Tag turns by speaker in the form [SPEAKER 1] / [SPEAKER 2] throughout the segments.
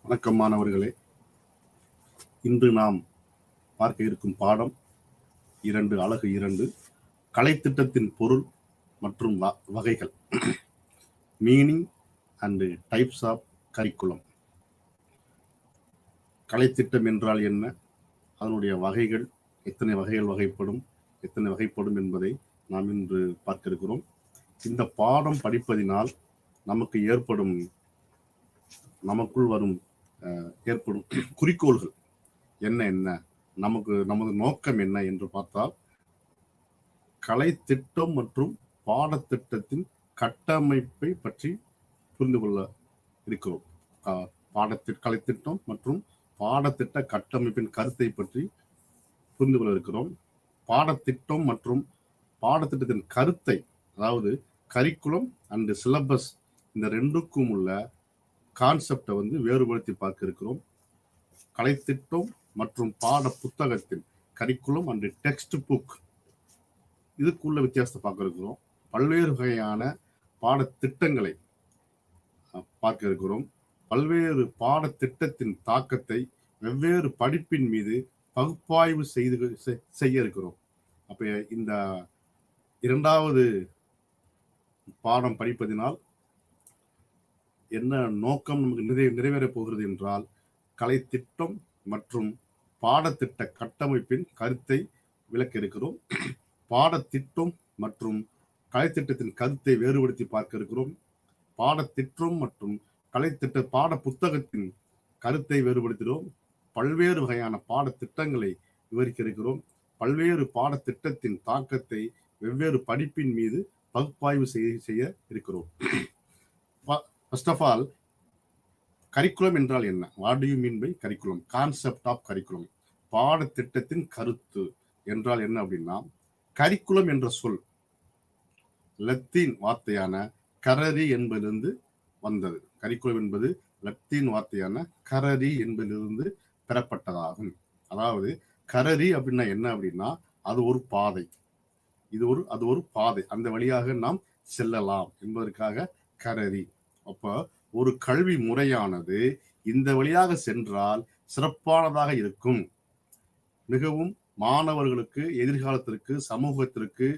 [SPEAKER 1] வணக்கம் மாணவர்களே. இன்று நாம் பார்க்க இருக்கும் பாடம் 2 அலகு 2 கலைத்திட்டத்தின் பொருள் மற்றும் வகைகள். Meaning and types of curriculum. கலைத்திட்டம் என்றால் என்ன, அதனுடைய வகைகள், எத்தனை வகைகள் வகைப்படும் என்பதை நாம் இன்று பார்க்க இருக்கிறோம். இந்த பாடம் படிப்பதினால் நமக்குள் ஏற்படும் குறிக்கோள்கள் என்ன, நமது நோக்கம் என்ன என்று பார்த்தால், கலைத்திட்டம் மற்றும் பாடத்திட்டத்தின் கட்டமைப்பை பற்றி புரிந்து கொள்ள இருக்கிறோம். கலைத்திட்டம் மற்றும் பாடத்திட்ட கட்டமைப்பின் கருத்தை பற்றி புரிந்து கொள்ள இருக்கிறோம். பாடத்திட்டம் மற்றும் பாடத்திட்டத்தின் கருத்தை, அதாவது கரிக்குலம் அண்ட் சிலபஸ், இந்த ரெண்டுக்கும் உள்ள கான்செப்டை வேறுபடுத்தி பார்க்க இருக்கிறோம். கலைத்திட்டம் மற்றும் பாட புத்தகத்தின் கரிக்குலம் அண்ட் டெக்ஸ்ட் புக், இதுக்குள்ள வித்தியாசத்தை பார்க்க இருக்கிறோம். பல்வேறு வகையான பாடத்திட்டங்களை பார்க்க இருக்கிறோம். பல்வேறு பாடத்திட்டத்தின் தாக்கத்தை வெவ்வேறு படிப்பின் மீது பகுப்பாய்வு செய்ய இருக்கிறோம். அப்ப இந்த 2வது பாடம் படிப்பதினால் என்ன நோக்கம் நமக்கு நிறைவேறப் போகிறது என்றால், கலைத்திட்டம் மற்றும் பாடத்திட்ட கட்டமைப்பின் கருத்தை விளக்க இருக்கிறோம். பாடத்திட்டம் மற்றும் கலைத்திட்டத்தின் கருத்தை வேறுபடுத்தி பார்க்க இருக்கிறோம். பாடத்திட்டம் மற்றும் கலைத்திட்ட பாட புத்தகத்தின் கருத்தை வேறுபடுத்துகிறோம். பல்வேறு வகையான பாடத்திட்டங்களை விவரிக்க இருக்கிறோம். பல்வேறு பாடத்திட்டத்தின் தாக்கத்தை வெவ்வேறு படிப்பின் மீது பகுப்பாய்வு செய்ய இருக்கிறோம். ஃபர்ஸ்ட் ஆஃப் ஆல், கரிக்குலம் என்றால் என்ன? What do you mean by curriculum? Concept of curriculum, பாடத்திட்டத்தின் கருத்து என்றால் என்ன அப்படின்னா, கரிக்குலம் என்ற சொல் லத்தீன் வார்த்தையான கரரி என்பதிலிருந்து வந்தது. கரிக்குலம் என்பது லத்தீன் வார்த்தையான கரரி என்பதிலிருந்து பெறப்பட்டதாகும். அதாவது கரரி அப்படின்னா என்ன அப்படின்னா, அது ஒரு பாதை, அது ஒரு பாதை, அந்த வழியாக நாம் செல்லலாம் என்பதற்காக கரரி. அப்ப ஒரு கல்வி முறையானது இந்த வழியாக சென்றால் சிறப்பானதாக இருக்கும், மிகவும் மாணவர்களுக்கு எதிர்காலத்திற்கு சமூகத்திற்கு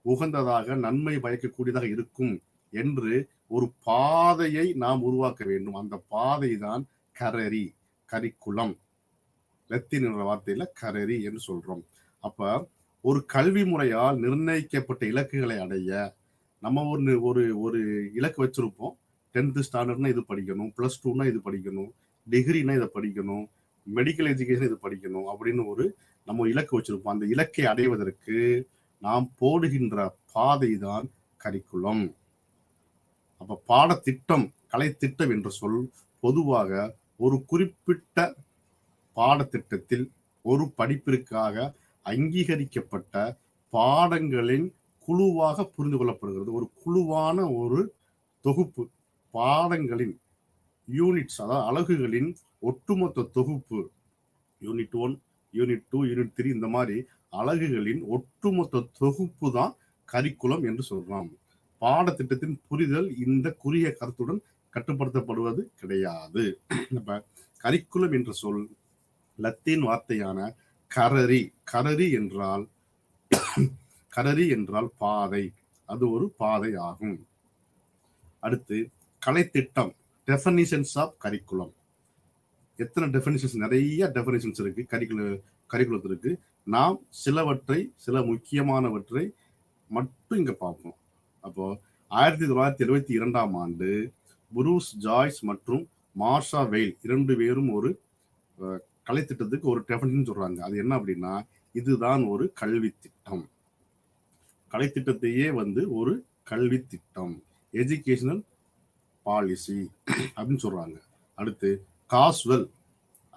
[SPEAKER 1] உகந்ததாக நன்மை பயக்கக்கூடியதாக இருக்கும் என்று ஒரு பாதையை நாம் உருவாக்க வேண்டும். அந்த பாதை தான் கரரி, கரிக்குலம். லத்தீன் என்ற வார்த்தையில கரரி என்று சொல்றோம். அப்ப ஒரு கல்வி முறையால் நிர்ணயிக்கப்பட்ட இலக்குகளை அடைய நம்ம ஒரு இலக்கு வச்சிருப்போம். 10th ஸ்டாண்டர்ட்னா இது படிக்கணும், +2னா இது படிக்கணும், டிகிரினா இதை படிக்கணும், மெடிக்கல் எஜுகேஷன் இது படிக்கணும் அப்படின்னு நம்ம இலக்கு வச்சிருப்போம். அந்த இலக்கை அடைவதற்கு நாம் போடுகின்ற பாதை தான் கரிக்குலம். அப்ப பாடத்திட்டம், கலைத்திட்டம் என்ற சொல் பொதுவாக ஒரு குறிப்பிட்ட பாடத்திட்டத்தில் ஒரு படிப்பிற்காக அங்கீகரிக்கப்பட்ட பாடங்களின் குழுவாக புரிந்து கொள்ளப்படுகிறது. ஒரு குழுவான ஒரு தொகுப்பு, பாடங்களின் யூனிட்ஸ், அதாவது அலகுகளின் ஒட்டுமொத்த தொகுப்பு. யூனிட் 1, யூனிட் 2, யூனிட் 3, இந்த மாதிரி அலகுகளின் ஒட்டுமொத்த தொகுப்பு தான் கரிக்குலம் என்று சொல்றோம். பாடத்திட்டத்தின் புரிதல் இந்த குறுகிய கருத்துடன் கட்டுப்படுத்தப்படுவது கிடையாது. கரிக்குலம் என்ற சொல் லத்தீன் வார்த்தையான கரரி. கரரி என்றால் பாதை, அது ஒரு பாதை ஆகும். அடுத்து கலைத்திட்டம், டெஃபனிஷன்ஸ் ஆஃப் கரிக்குலம். எத்தனை டெஃபனிஷன்ஸ்? நிறைய டெஃபனிஷன்ஸ் இருக்கு கரிக்குலத்திற்கு. நாம் சில முக்கியமானவற்றை மட்டும் இங்க பார்ப்போம். அப்போ 1972ஆம் ஆண்டு புரூஸ் ஜாய்ஸ் மற்றும் மார்ஷா வெயில் 2 பேரும் ஒரு கலைத்திட்டத்துக்கு ஒரு டெஃபனிஷன் சொல்றாங்க. அது என்ன அப்படின்னா, இதுதான் ஒரு கல்வி திட்டம். கலைத்திட்டத்தையே ஒரு கல்வி திட்டம், எஜுகேஷனல் பாலிசி அப்படின்னு சொல்றாங்க. அடுத்து காஸ்வெல்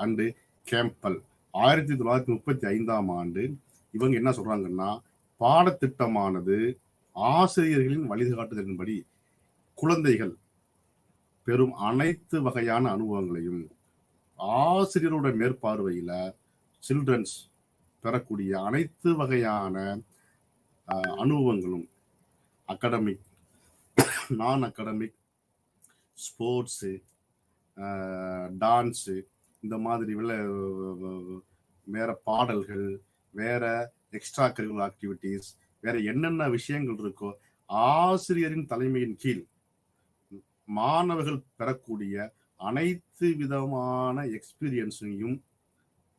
[SPEAKER 1] அண்டு கேம்பல் 1935ஆம் ஆண்டு இவங்க என்ன சொல்றாங்கன்னா, பாடத்திட்டமானது ஆசிரியர்களின் வழிகாட்டுதலின்படி குழந்தைகள் பெறும் அனைத்து வகையான அனுபவங்களையும் ஆசிரியரோட மேற்பார்வையில சில்ட்ரன்ஸ் பெறக்கூடிய அனைத்து வகையான அனுபவங்களும், அகாடமிக், நான் அகாடமிக், ஸ்போர்ட்ஸு, டான்ஸு, இந்த மாதிரி வேற பாடல்கள், வேற எக்ஸ்ட்ரா கரிக்குலர் ஆக்டிவிட்டீஸ், வேற என்னென்ன விஷயங்கள் இருக்கோ ஆசிரியரின் தலைமையின் கீழ் மாணவர்கள் பெறக்கூடிய அனைத்து விதமான எக்ஸ்பீரியன்ஸையும்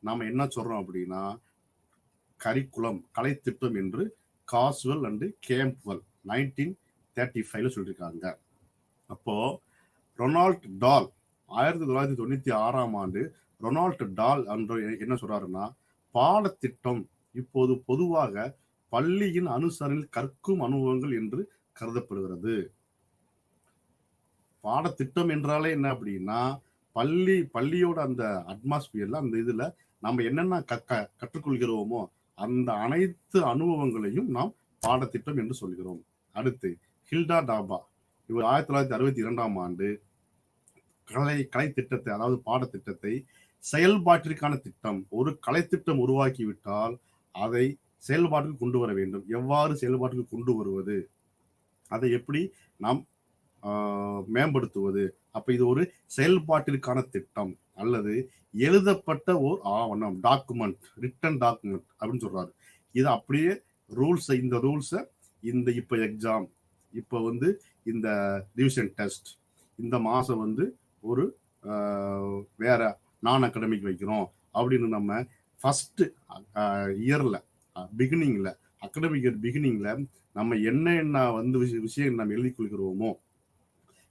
[SPEAKER 1] நாம என்ன சொல்றோம் அப்படின்னா கரிக்குலம், கலைத்திட்டம் என்று காஸ்வெல் அண்ட் கேம்ப்வெல் 1935 சொல்லியிருக்காங்க. அப்போ ரொனால்ட் டால் 1996 ரொனால்ட் டால் என்ன சொல்றாருன்னா, பாடத்திட்டம் இப்போது பொதுவாக பள்ளியின் அனுசரணில் கற்கும் அனுபவங்கள் என்று கருதப்படுகிறது. பாடத்திட்டம் என்றாலே என்ன அப்படின்னா, பள்ளியோட அந்த அட்மாஸ்பியர்ல, அந்த இதுல நம்ம என்னென்ன கற்றுக்கொள்கிறோமோ அந்த அனைத்து அனுபவங்களையும் நாம் பாடத்திட்டம் என்று சொல்கிறோம். அடுத்து ஹில்டா டாபா, இவர் 1962 கலை திட்டத்தை, அதாவது பாடத்திட்டத்தை செயல்பாட்டிற்கான திட்டம், ஒரு கலைத்திட்டம் உருவாக்கிவிட்டால் அதை செயல்பாட்டில் கொண்டு வர வேண்டும். எவ்வாறு செயல்பாட்டில் கொண்டு வருவது, அதை எப்படி நாம் மேம்படுத்துவது, அப்ப இது ஒரு செயல்பாட்டிற்கான திட்டம் அல்லது எழுதப்பட்ட ஒரு ஆவணம், டாக்குமெண்ட், ரிட்டன் டாக்குமெண்ட் அப்படின்னு சொல்றாரு. இது அப்படியே ரூல்ஸை, இந்த ரூல்ஸை இந்த இப்ப எக்ஸாம், இப்ப இந்த ரிவிஷன் டெஸ்ட், இந்த மாசம் ஒரு வேற நான் அகாடமிக் வைக்கிறோம் அப்படின்னு நம்ம ஃபர்ஸ்ட் இயர்ல பிகினிங்ல, அகாடமிக் இயர் பிகினிங்ல நம்ம என்ன விஷயம் நம்ம எழுதி கொள்கிறோமோ,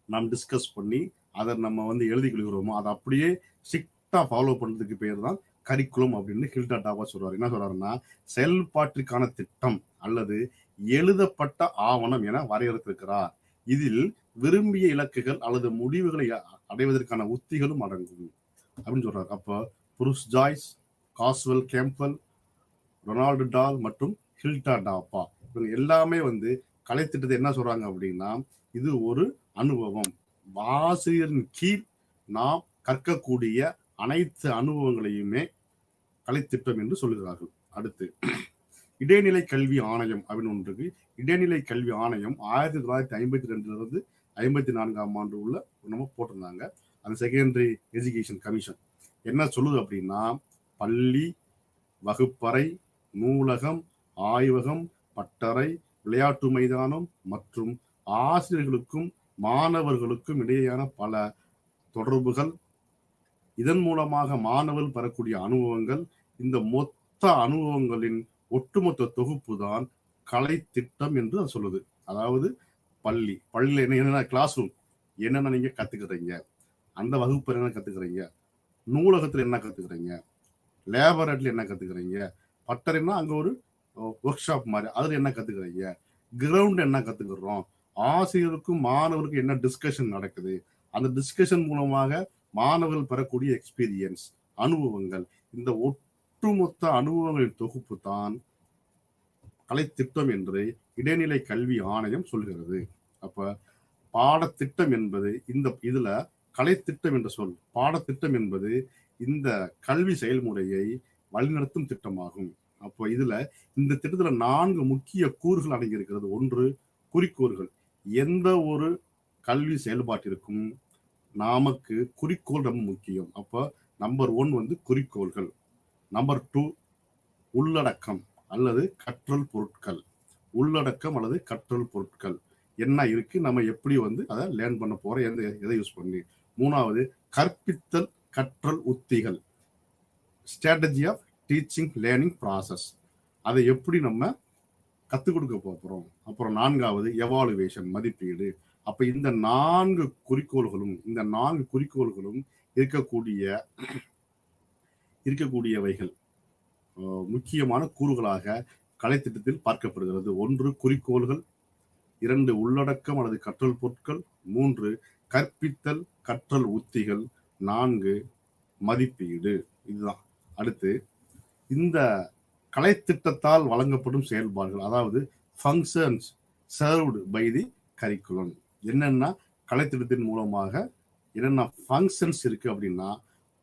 [SPEAKER 1] நாம் டிஸ்கஸ் பண்ணி அதை நம்ம எழுதி கொள்கிறோமோ அதை அப்படியே ஸ்ட்ரிக்டா ஃபாலோ பண்றதுக்கு பேர் தான் கரிக்குலம் அப்படின்னு ஹில்டா டாபா சொல்றாரு. என்ன சொல்றாருன்னா, செயல்பாட்டிற்கான திட்டம் அல்லது எழுதப்பட்ட ஆவணம் என வரையறுத்திருக்கிறார். இதில் விரும்பிய இலக்குகள் அல்லது முடிவுகளை அடைவதற்கான உத்திகளும் அடங்கும் அப்படின்னு சொல்றாரு. அப்போ புரூஸ் ஜாய்ஸ், காஸ்வெல் கேம்ப்வெல், ரொனால்டு டால் மற்றும் ஹில்டா டாபா இவங்க எல்லாமே கலை திட்டத்தை என்ன சொல்றாங்க அப்படின்னா, இது ஒரு அனுபவம், ஆசிரியரின் கீழ் நாம் கற்கக்கூடிய அனைத்து அனுபவங்களையுமே கலைத்திட்டம் என்று சொல்லுகிறார்கள். அடுத்து இடைநிலை கல்வி ஆணையம் அப்படின்னு ஒன்று இருக்கு. இடைநிலை கல்வி ஆணையம் 1952 54 உள்ள நம்ம போட்டிருந்தாங்க. அந்த செகண்டரி எஜுகேஷன் கமிஷன் என்ன சொல்லுது அப்படின்னா, பள்ளி, வகுப்பறை, நூலகம், ஆய்வகம், பட்டறை, விளையாட்டு மைதானம் மற்றும் ஆசிரியர்களுக்கும் மாணவர்களுக்கும் இடையேயான பல தொடர்புகள், இதன் மூலமாக மாணவர்கள் பெறக்கூடிய அனுபவங்கள், இந்த மொத்த அனுபவங்களின் ஒட்டுமொத்த தொகுப்பு தான் கலை திட்டம் என்று அது சொல்லுது. அதாவது பள்ளியில என்னென்ன கிளாஸ் ரூம் என்னென்ன நீங்க கத்துக்கிறீங்க, அந்த வகுப்பு என்ன கத்துக்கிறீங்க, நூலகத்துல என்ன கத்துக்கிறீங்க, லேபரேட்டரியில் என்ன கத்துக்கிறீங்க, பட்டறைன்னா அங்க ஒரு ஒர்க் ஷாப் மாதிரி, அதுல என்ன கத்துக்கிறீங்க, கிரவுண்ட் என்ன கத்துக்கிறோம், ஆசிரியருக்கும் மாணவருக்கும் என்ன டிஸ்கஷன் நடக்குது, அந்த டிஸ்கஷன் மூலமாக மாணவர்கள் பெறக்கூடிய எக்ஸ்பீரியன்ஸ், அனுபவங்கள், இந்த ஒட்டுமொத்த அனுபவங்களின் தொகுப்பு தான் கலைத்திட்டம் என்று இடைநிலை கல்வி ஆணையம் சொல்கிறது. அப்ப பாடத்திட்டம் என்பது இதுல கலைத்திட்டம் என்ற சொல், பாடத்திட்டம் என்பது இந்த கல்வி செயல்முறையை வழிநடத்தும் திட்டமாகும். அப்போ இதுல இந்த திட்டத்துல 4 முக்கிய கூறுகள் அடங்கி இருக்கிறது. ஒன்று, குறிக்கோள்கள். எந்த ஒரு கல்வி செயல்பாட்டிற்கும் நமக்கு குறிக்கோள் ரொம்ப முக்கியம். அப்போ நம்பர் 1 குறிக்கோள்கள். நம்பர் 2 உள்ளடக்கம் அல்லது கற்றல் பொருட்கள். உள்ளடக்கம் அல்லது கற்றல் பொருட்கள் என்ன இருக்கு, நம்ம எப்படி அதை லேர்ன் பண்ண போறோம், எதை யூஸ் பண்ணி. 3வது கற்பித்தல் கற்றல் உத்திகள், strategy of teaching learning process, அதை எப்படி நம்ம கத்துக் கொடுக்க போறோம். அப்புறம் 4வது எவாலுவேஷன், மதிப்பீடு. அப்ப இந்த 4 குறிக்கோள்களும் இருக்கக்கூடியவைகள் முக்கியமான கூறுகளாக கலைத்திட்டத்தில் பார்க்கப்படுகிறது. 1 குறிக்கோள்கள், 2 உள்ளடக்கம் அல்லது கற்றல் பொருட்கள், 3 கற்பித்தல் கற்றல் உத்திகள், 4 மதிப்பீடு. இதுதான். அடுத்து இந்த கலைத்திட்டத்தால் வழங்கப்படும் செயல்பாடுகள், அதாவது functions served by the curriculum. என்னன்னா கலைத்திட்டத்தின் மூலமாக என்னென்ன ஃபங்க்ஷன்ஸ் இருக்கு அப்படின்னா,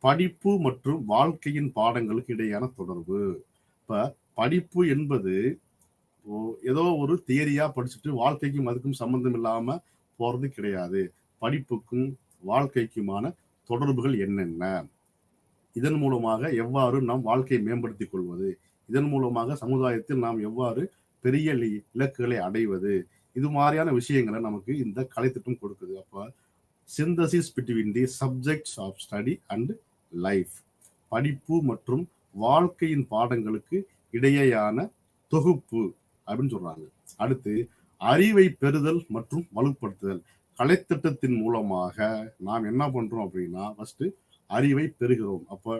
[SPEAKER 1] படிப்பு மற்றும் வாழ்க்கையின் பாடங்களுக்கு இடையான தொடர்பு. இப்ப படிப்பு என்பது ஏதோ ஒரு தியரியா படிச்சுட்டு வாழ்க்கைக்கும் அதுக்கும் சம்பந்தம் இல்லாம போறது கிடையாது. படிப்புக்கும் வாழ்க்கைக்குமான தொடர்புகள் என்னென்ன, இதன் மூலமாக எவ்வாறு நாம் வாழ்க்கையை மேம்படுத்திக் கொள்வது, இதன் மூலமாக சமுதாயத்தில் நாம் எவ்வாறு பெரிய இலக்குகளை அடைவது, இது மாதிரியான விஷயங்களை நமக்கு இந்த கலைத்திட்டம் கொடுக்குது. அப்ப synthesis between the subjects of study and life, படிப்பு மற்றும் வாழ்க்கையின் பாடங்களுக்கு இடையேயான தொகுப்பு அப்படின்னு சொல்றாங்க. அடுத்து அறிவை பெறுதல் மற்றும் வலுப்படுத்துதல். கலைத்திட்டத்தின் மூலமாக நாம் என்ன பண்றோம் அப்படின்னா, ஃபர்ஸ்ட் அறிவை பெறுகிறோம். அப்ப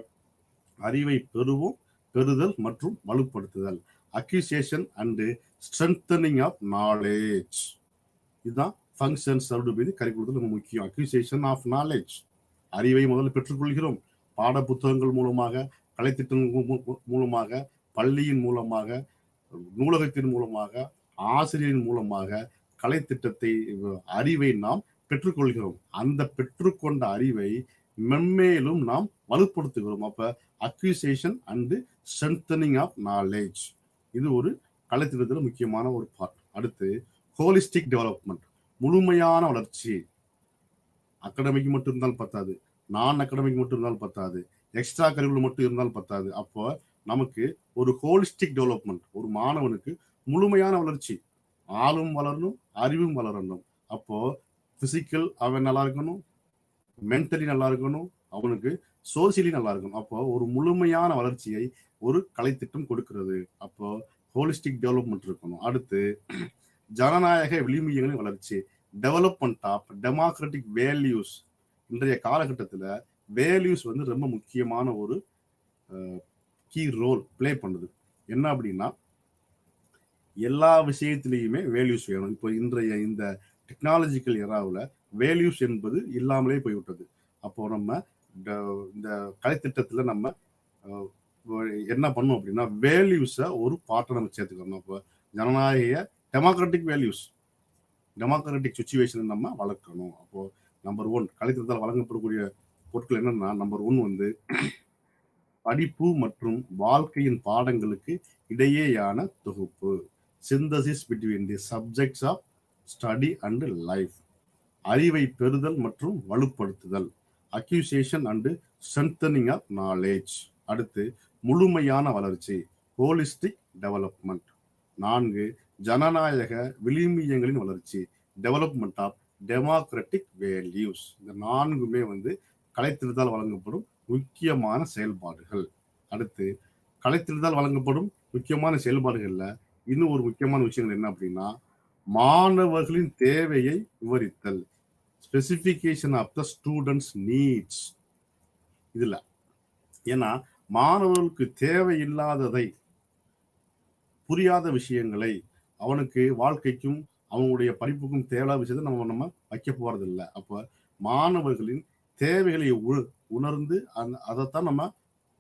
[SPEAKER 1] அறிவை பெறுவோம், பெறுதல் மற்றும் வலுப்படுத்துதல். Acquisition and strengthening of knowledge, இதுதான் ஃபங்க்ஷன் சர்வ்டு பை தி கரிக்குலத்தில் ரொம்ப முக்கியம். அக்யூசியேஷன் ஆஃப் நாலேஜ், அறிவை முதல்ல பெற்றுக்கொள்கிறோம். பாட புத்தகங்கள் மூலமாக, கலைத்திட்டங்கள் மூலமாக, பள்ளியின் மூலமாக, நூலகத்தின் மூலமாக, ஆசிரியரின் மூலமாக கலைத்திட்டத்தை அறிவை நாம் பெற்றுக்கொள்கிறோம். அந்த பெற்றுக்கொண்ட அறிவை மென்மேலும் நாம் வலுப்படுத்துகிறோம். அப்ப acquisition and strengthening of knowledge, இது ஒரு கலைத்திட்டத்தில் முக்கியமான ஒரு பார்ட். அடுத்து ஹோலிஸ்டிக் டெவலப்மெண்ட், முழுமையான வளர்ச்சி. அகாடமிக் மட்டும் இருந்தால் பத்தாது, நான் அகாடமிக் மட்டும் இருந்தால் பத்தாது, எக்ஸ்ட்ரா கரிக்குலர் மட்டும் இருந்தால் பத்தாது. அப்போ நமக்கு ஒரு ஹோலிஸ்டிக் டெவலப்மெண்ட், ஒரு மாணவனுக்கு முழுமையான வளர்ச்சி, ஆளும் வளரணும், அறிவும் வளரணும். அப்போ பிசிக்கல் அவன் நல்லா இருக்கணும், மென்டலி நல்லா இருக்கணும், அவனுக்கு சோசியலி நல்லா இருக்கணும். அப்போ ஒரு முழுமையான வளர்ச்சியை ஒரு கலைத்திட்டம் கொடுக்கிறது. அப்போ ஹோலிஸ்டிக் டெவலப்மெண்ட் இருக்கணும். அடுத்து ஜனநாயக விளிம்பியங்களின் வளர்ச்சி, டெவலப்மெண்ட் ஆஃப் டெமோக்ராட்டிக் வேல்யூஸ். இன்றைய காலகட்டத்தில் வேல்யூஸ் வந்து ரொம்ப முக்கியமான ஒரு கீ ரோல் பிளே பண்ணுது. என்ன அப்படின்னா, எல்லா விஷயத்திலையுமே வேல்யூஸ் வேணும். இப்போ இன்றைய இந்த டெக்னாலஜிக்கல் எராவில் வேல்யூஸ் என்பது இல்லாமலே போய்விட்டது. அப்போ நம்ம இந்த கலைத்திட்டத்தில் நம்ம என்ன பண்ணோம் அப்படின்னா, வேல்யூஸை ஒரு பாட்டை நம்ம சேர்த்துக்கணும். அப்போ ஜனநாயக டெமோக்ராட்டிக் வேல்யூஸ், டெமோக்ராட்டிக் சுச்சுவேஷனை நம்ம வளர்க்கணும். அப்போ நம்பர் 1 கலைத்திட்டத்தால் வழங்கப்படக்கூடிய பொருட்கள் என்னன்னா, நம்பர் 1 வந்து படிப்பு மற்றும் வாழ்க்கையின் பாடங்களுக்கு இடையேயான தொகுப்பு, synthesis between the subjects of study and life, அறிவை பெறுதல் மற்றும் வலுப்படுத்துதல், acquisition and strengthening of knowledge. அடுத்து முழுமையான வளர்ச்சி, ஹோலிஸ்டிக் டெவலப்மெண்ட். 4 ஜனநாயக விளிம்பியங்களின் வளர்ச்சி, டெவலப்மெண்ட் ஆஃப் டெமோக்ராட்டிக் வேல்யூஸ். இந்த 4மே வந்து கலைத்திட்டத்தால் வழங்கப்படும் முக்கியமான செயல்பாடுகள். அடுத்து கலைத்திட்டத்தால் வழங்கப்படும் முக்கியமான செயல்பாடுகள்ல இன்னும் ஒரு முக்கியமான விஷயங்கள் என்ன அப்படின்னா, மாணவர்களின் தேவையை விவரித்தல், specification of the students needs. இதுல ஏன்னா மாணவர்களுக்கு தேவையில்லாததை, புரியாத விஷயங்களை, அவனுக்கு வாழ்க்கைக்கும் அவனுடைய படிப்புக்கும் தேவையான விஷயத்தை நம்ம வைக்க போறது இல்லை. அப்ப மாணவர்களின் தேவைகளை உணர்ந்து அதைத்தான் நம்ம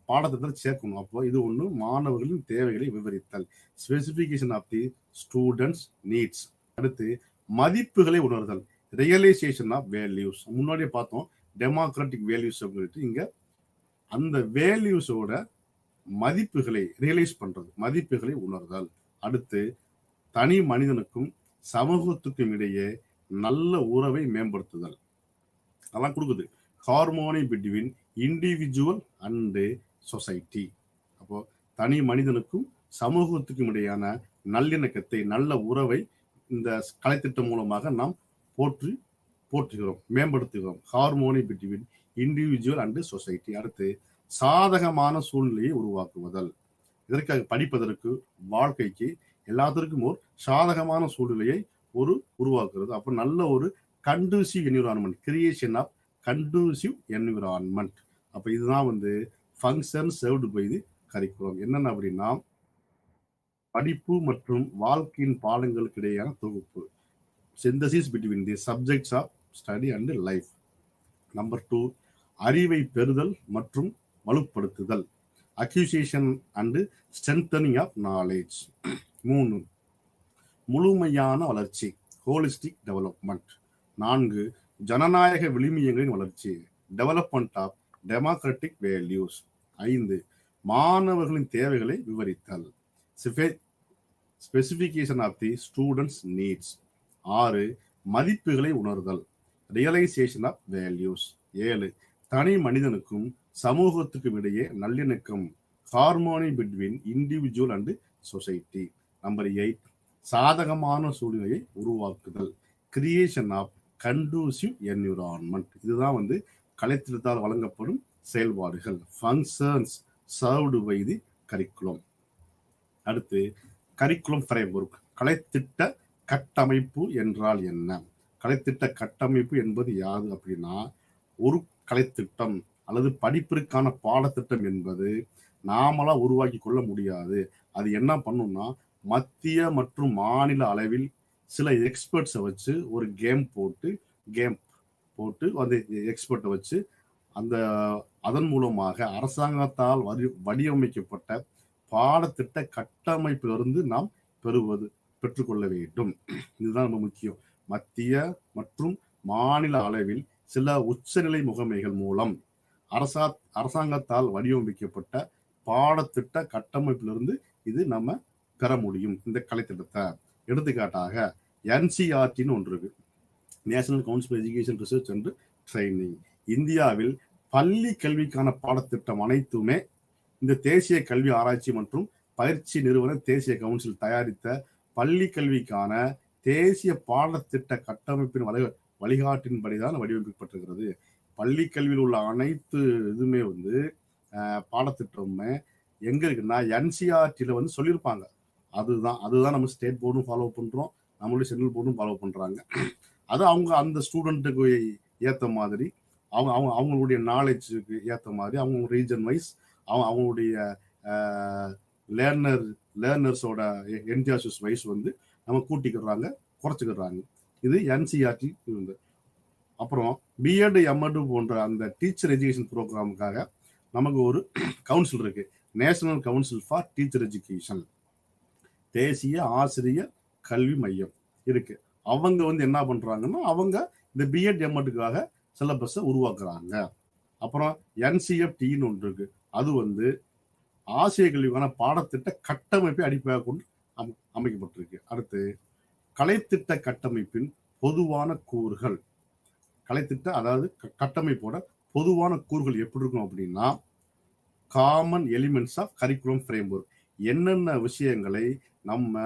[SPEAKER 1] பாடத்திட்டத்தில் சேர்க்கணும். அப்போ இது ஒன்று, மாணவர்களின் தேவைகளை விவரித்தல், specification of the students needs. அடுத்து மதிப்புகளை உணர்தல், ரியலைசேஷன் ஆஃப் வேல்யூஸ். முன்னாடியே பார்த்தோம் டெமோக்ராட்டிக் வேல்யூஸ் சொல்லிட்டு, இங்க அந்த வேல்யூஸோட மதிப்புகளை ரியலைஸ் பண்றது, மதிப்புகளை உணர்தல். அடுத்து தனி மனிதனுக்கும் சமூகத்துக்கும் இடையே நல்ல உறவை மேம்படுத்துதல், அதெல்லாம் கொடுக்குது. Harmony between individual and society. அப்போ தனி மனிதனுக்கும் சமூகத்துக்கும் இடையான நல்லிணக்கத்தை, நல்ல உறவை இந்த கலைத்திட்டம் மூலமாக நாம் போற்றுகிறோம், மேம்படுத்துகிறோம். Harmony between individual and society. அடுத்து சாதகமான சூழ்நிலையை உருவாக்குவதல், இதற்காக படிப்பதற்கு, வாழ்க்கைக்கு எல்லாத்திற்கும் ஒரு சாதகமான சூழ்நிலையை உருவாக்குறது. அப்போ நல்ல ஒரு conducive environment, creation of conducive environment. அப்போ இதுதான் வந்து function served by the curriculum. என்னென்ன அப்படின்னா, படிப்பு மற்றும் வாழ்க்கையின் பாடங்களுக்கு இடையேயான தொகுப்பு, synthesis between the subjects of study and life. Number 2 அறிவை பெறுதல் மற்றும் வலுப்படுத்துதல், acquisition and strengthening of knowledge. 3 முழுமையான வளர்ச்சி, ஹோலிஸ்டிக் டெவலப்மெண்ட். 4 ஜனநாயக விளிம்பியங்களின் வளர்ச்சி, டெவலப்மெண்ட் ஆஃப் டெமோக்ராட்டிக் வேல்யூஸ். 5 மாணவர்களின் தேவைகளை விவரித்தல், specification of the students needs. 6 மதிப்புகளை உணர்தல், ரியலைசேஷன் ஆஃப் வேல்யூஸ். 7 தனி மனிதனுக்கும் சமூகத்துக்கும் இடையே நல்லிணக்கம், harmony between individual and society. Number 8, சாதகமான சூழ்நிலையை உருவாக்குதல், கிரியேஷன் ஆஃப் கண்டூசிவ் என்விரான்மெண்ட். இதுதான் வந்து கலைத்திட்டத்தால் வழங்கப்படும் செயல்பாடுகள், functions served by the curriculum. அடுத்து கரிக்குலம் ஃப்ரேம்வொர்க், கலைத்திட்ட கட்டமைப்பு என்றால் என்ன? கலைத்திட்ட கட்டமைப்பு என்பது யாது அப்படின்னா, ஒரு கலைத்திட்டம் அல்லது படிப்பிற்கான பாடத்திட்டம் என்பது நாமளா உருவாக்கி கொள்ள முடியாது. அது என்ன பண்ணும்னா, மத்திய மற்றும் மாநில அளவில் சில எக்ஸ்பர்ட்ஸை வச்சு ஒரு கேம் போட்டு அந்த எக்ஸ்பர்ட்டை வச்சு அதன் மூலமாக அரசாங்கத்தால் வடிவமைக்கப்பட்ட பாடத்திட்ட கட்டமைப்பிலிருந்து நாம் பெற்றுக்கொள்ள வேண்டும். இதுதான் ரொம்ப முக்கியம். மத்திய மற்றும் மாநில அளவில் சில உச்சநிலை முகமைகள் மூலம் அரசாங்கத்தால் வடிவமைக்கப்பட்ட பாடத்திட்ட கட்டமைப்பிலிருந்து இது நம்ம பெற முடியும் இந்த கலைத்திட்டத்தை. எடுத்துக்காட்டாக NCERT-ன்னு ஒன்று இருக்கு, national council for education research and training. இந்தியாவில் பள்ளி கல்விக்கான பாடத்திட்டம் அனைத்துமே இந்த தேசிய கல்வி ஆராய்ச்சி மற்றும் பயிற்சி நிறுவன தேசிய கவுன்சில் தயாரித்த பள்ளி கல்விக்கான தேசிய பாடத்திட்ட கட்டமைப்பின் வழிகாட்டின்படிதான் வடிவமைக்கப்பட்டிருக்கிறது. பள்ளி கல்வியில் உள்ள அனைத்து இதுவுமே வந்து பாடத்திட்டமே எங்க இருக்குன்னா NCERT-ல வந்து சொல்லியிருப்பாங்க. அதுதான் நம்ம ஸ்டேட் போர்டும் ஃபாலோ பண்றோம், நம்மளுடைய சென்ட்ரல் போர்டும் ஃபாலோ பண்றாங்க. அது அவங்க அந்த ஸ்டூடெண்ட்டுக்கு ஏற்ற மாதிரி அவங்களுடைய நாலேஜுக்கு ஏற்ற மாதிரி அவங்க ரீஜன் வைஸ் அவங்களுடைய லேர்னர்ஸோட என்டியாசிஸ் வைஸ் வந்து நம்ம கூட்டிக்கிறாங்க, குறைச்சிக்கிறாங்க. இது NCERT. அப்புறம் பிஎட் எம்எட் போன்ற அந்த டீச்சர் எஜுகேஷன் ப்ரோக்ராமுக்காக நமக்கு ஒரு கவுன்சில் இருக்கு, national council for teacher education, தேசிய ஆசிரியர் கல்வி மையம் இருக்கு. அவங்க வந்து என்ன பண்றாங்கன்னா, அவங்க இந்த பிஎட் எம்எட்டுக்காக சிலபஸை உருவாக்குறாங்க. அப்புறம் NCFT-ன்னு ஒன்று இருக்கு, அது வந்து ஆசிய கல்விக்கான பாடத்திட்ட கட்டமைப்பை அடிப்படையாக கொண்டு அமைக்கப்பட்டிருக்கு. அடுத்து கலைத்திட்ட கட்டமைப்பின் பொதுவான கூறுகள். கலைத்திட்ட அதாவது கட்டமைப்போட பொதுவான கூறுகள் எப்படி இருக்கும் அப்படின்னா, common elements of curriculum framework. என்னென்ன விஷயங்களை நம்ம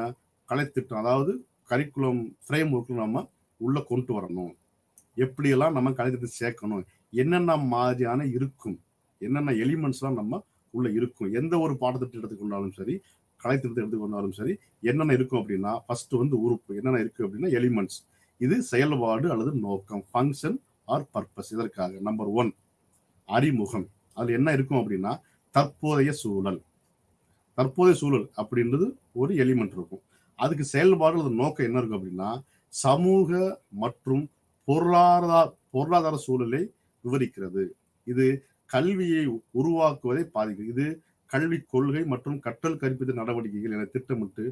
[SPEAKER 1] கலைத்திட்டம் அதாவது கரிக்குலம் ஃப்ரேம்வொர்க் நம்ம உள்ள கொண்டு வரணும், எப்படியெல்லாம் நம்ம கலைத்திட்டம் சேர்க்கணும், என்னென்ன மாதிரியான இருக்கும், என்னென்ன எலிமெண்ட்ஸ்லாம் நம்ம உள்ள இருக்கும். எந்த ஒரு பாடத்திட்டம் எடுத்துக்கொண்டாலும் சரி, கலைத்திட்டத்தை எடுத்துக்கொண்டாலும் சரி, என்னென்ன இருக்கும் அப்படின்னா, ஃபர்ஸ்ட் வந்து உறுப்பு என்னென்ன இருக்கு அப்படின்னா எலிமெண்ட்ஸ். இது செயல்பாடு அல்லது நோக்கம், ஃபங்க்ஷன் ஆர் பர்பஸ். இதற்காக நம்பர் 1 அறிமுகம். அதுல என்ன இருக்கும் அப்படின்னா தற்போதைய சூழல் அப்படின்றது ஒரு எலிமெண்ட் இருக்கும். அதுக்கு செயல்பாடு அல்லது நோக்கம் என்ன இருக்கும் அப்படின்னா சமூக மற்றும் பொருளாதார சூழலை விவரிக்கிறது. இது கல்வியை உருவாக்குவதை பாதிக்கிறது. இது கல்வி கொள்கை மற்றும் கற்றல் கற்பித்தல் நடவடிக்கைகள் என திட்டமிட்டு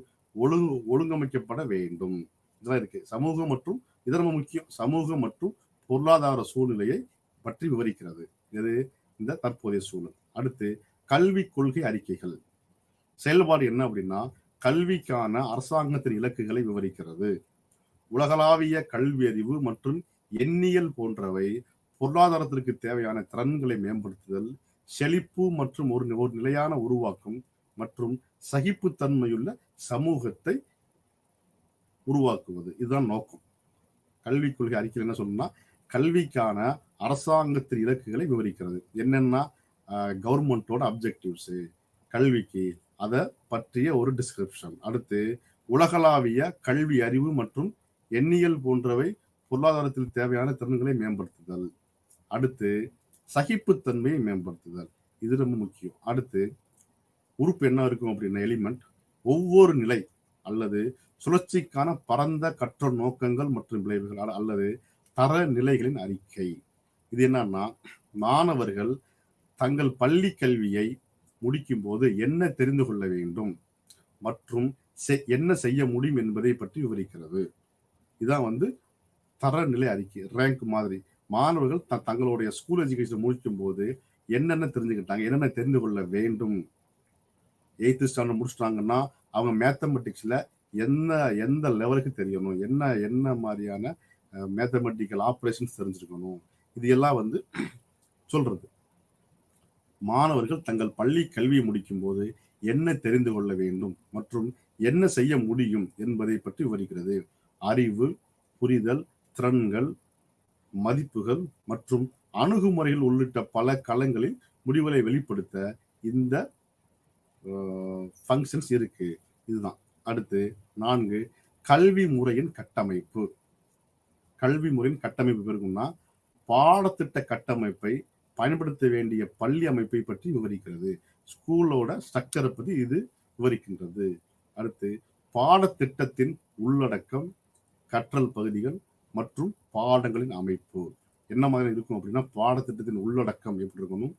[SPEAKER 1] ஒழுங்கமைக்கப்பட வேண்டும். இதெல்லாம் இருக்கு. சமூகம் மற்றும் இது ரொம்ப முக்கியம், சமூக மற்றும் பொருளாதார சூழ்நிலையை பற்றி விவரிக்கிறது. இது இந்த தற்போதைய சூழல். அடுத்து கல்வி கொள்கை அறிக்கைகள். செயல்பாடு என்ன அப்படின்னா கல்விக்கான அரசாங்கத்தின் இலக்குகளை விவரிக்கிறது. உலகளாவிய கல்வி அறிவு மற்றும் எண்ணியல் போன்றவை பொருளாதாரத்திற்கு தேவையான திறன்களை மேம்படுத்துதல், செழிப்பு மற்றும் ஒரு நிலையான உருவாக்கம் மற்றும் சகிப்புத்தன்மையுள்ள சமூகத்தை உருவாக்குவது. இதுதான் நோக்கம். கல்வி கொள்கை அறிக்கை என்ன சொல்லணும்னா கல்விக்கான அரசாங்கத்தின் இலக்குகளை விவரிக்கிறது. என்னன்னா கவர்மெண்டோட அப்ஜெக்டிவ்ஸ் கல்விக்கு, அதை பற்றிய ஒரு டிஸ்கிரிப்ஷன். அடுத்து உலகளாவிய கல்வி அறிவு மற்றும் எண்ணியல் போன்றவை பொருளாதாரத்தில் தேவையான திறன்களை மேம்படுத்துதல். அடுத்து சகிப்புத்தன்மையை மேம்படுத்துதல், இது ரொம்ப முக்கியம். அடுத்து உறுப்பு என்ன இருக்கும் அப்படின்னா எலிமெண்ட் ஒவ்வொரு நிலை அல்லது சுழற்சிக்கான பரந்த கற்றல் நோக்கங்கள் மற்றும் விளைவுகள் அல்லது தர நிலைகளின் அறிக்கை. இது என்னன்னா மாணவர்கள் தங்கள் பள்ளி கல்வியை முடிக்கும் போது என்ன தெரிந்து கொள்ள வேண்டும் மற்றும் என்ன செய்ய முடியும் என்பதை பற்றி விவரிக்கிறது. இதான் வந்து தரநிலை அறிக்கை, ரேங்க் மாதிரி. மாணவர்கள் தங்களுடைய ஸ்கூல் எஜுகேஷன் முடிக்கும் போது என்னென்ன தெரிஞ்சுக்கிட்டாங்க, என்னென்ன தெரிந்து கொள்ள வேண்டும். 8th ஸ்டாண்டர்ட் முடிச்சிட்டாங்கன்னா அவங்க மேத்தமெட்டிக்ஸ்ல எந்த லெவலுக்கு தெரியணும், என்ன மாதிரியான மேத்தமெட்டிக்கல் ஆப்ரேஷன்ஸ் தெரிஞ்சிருக்கணும். இது எல்லாம் வந்து சொல்றது. மாணவர்கள் தங்கள் பள்ளி கல்வியை முடிக்கும் போது என்ன தெரிந்து கொள்ள வேண்டும் மற்றும் என்ன செய்ய முடியும் என்பதை பற்றி விவரிக்கிறது. அறிவு, புரிதல், திறன்கள், மதிப்புகள் மற்றும் அணுகுமுறைகள் உள்ளிட்ட பல களங்களில் முடிவுகளை வெளிப்படுத்த இந்த ஃபங்க்ஷன்ஸ் இருக்கு. இதுதான். அடுத்து 4, கல்வி முறையின் கட்டமைப்பு. கல்வி முறையின் கட்டமைப்பு இருக்கும்னா பாடத்திட்ட கட்டமைப்பை பயன்படுத்த வேண்டிய பள்ளி அமைப்பை பற்றி விவரிக்கிறது. ஸ்கூலோட ஸ்ட்ரக்சரை பற்றி இது விவரிக்கின்றது. அடுத்து பாடத்திட்டத்தின் உள்ளடக்கம், கற்றல் பகுதிகள் மற்றும் பாடங்களின் அமைப்பு என்ன மாதிரி இருக்கும் அப்படின்னா, பாடத்திட்டத்தின் உள்ளடக்கம் எப்படி இருக்கணும்,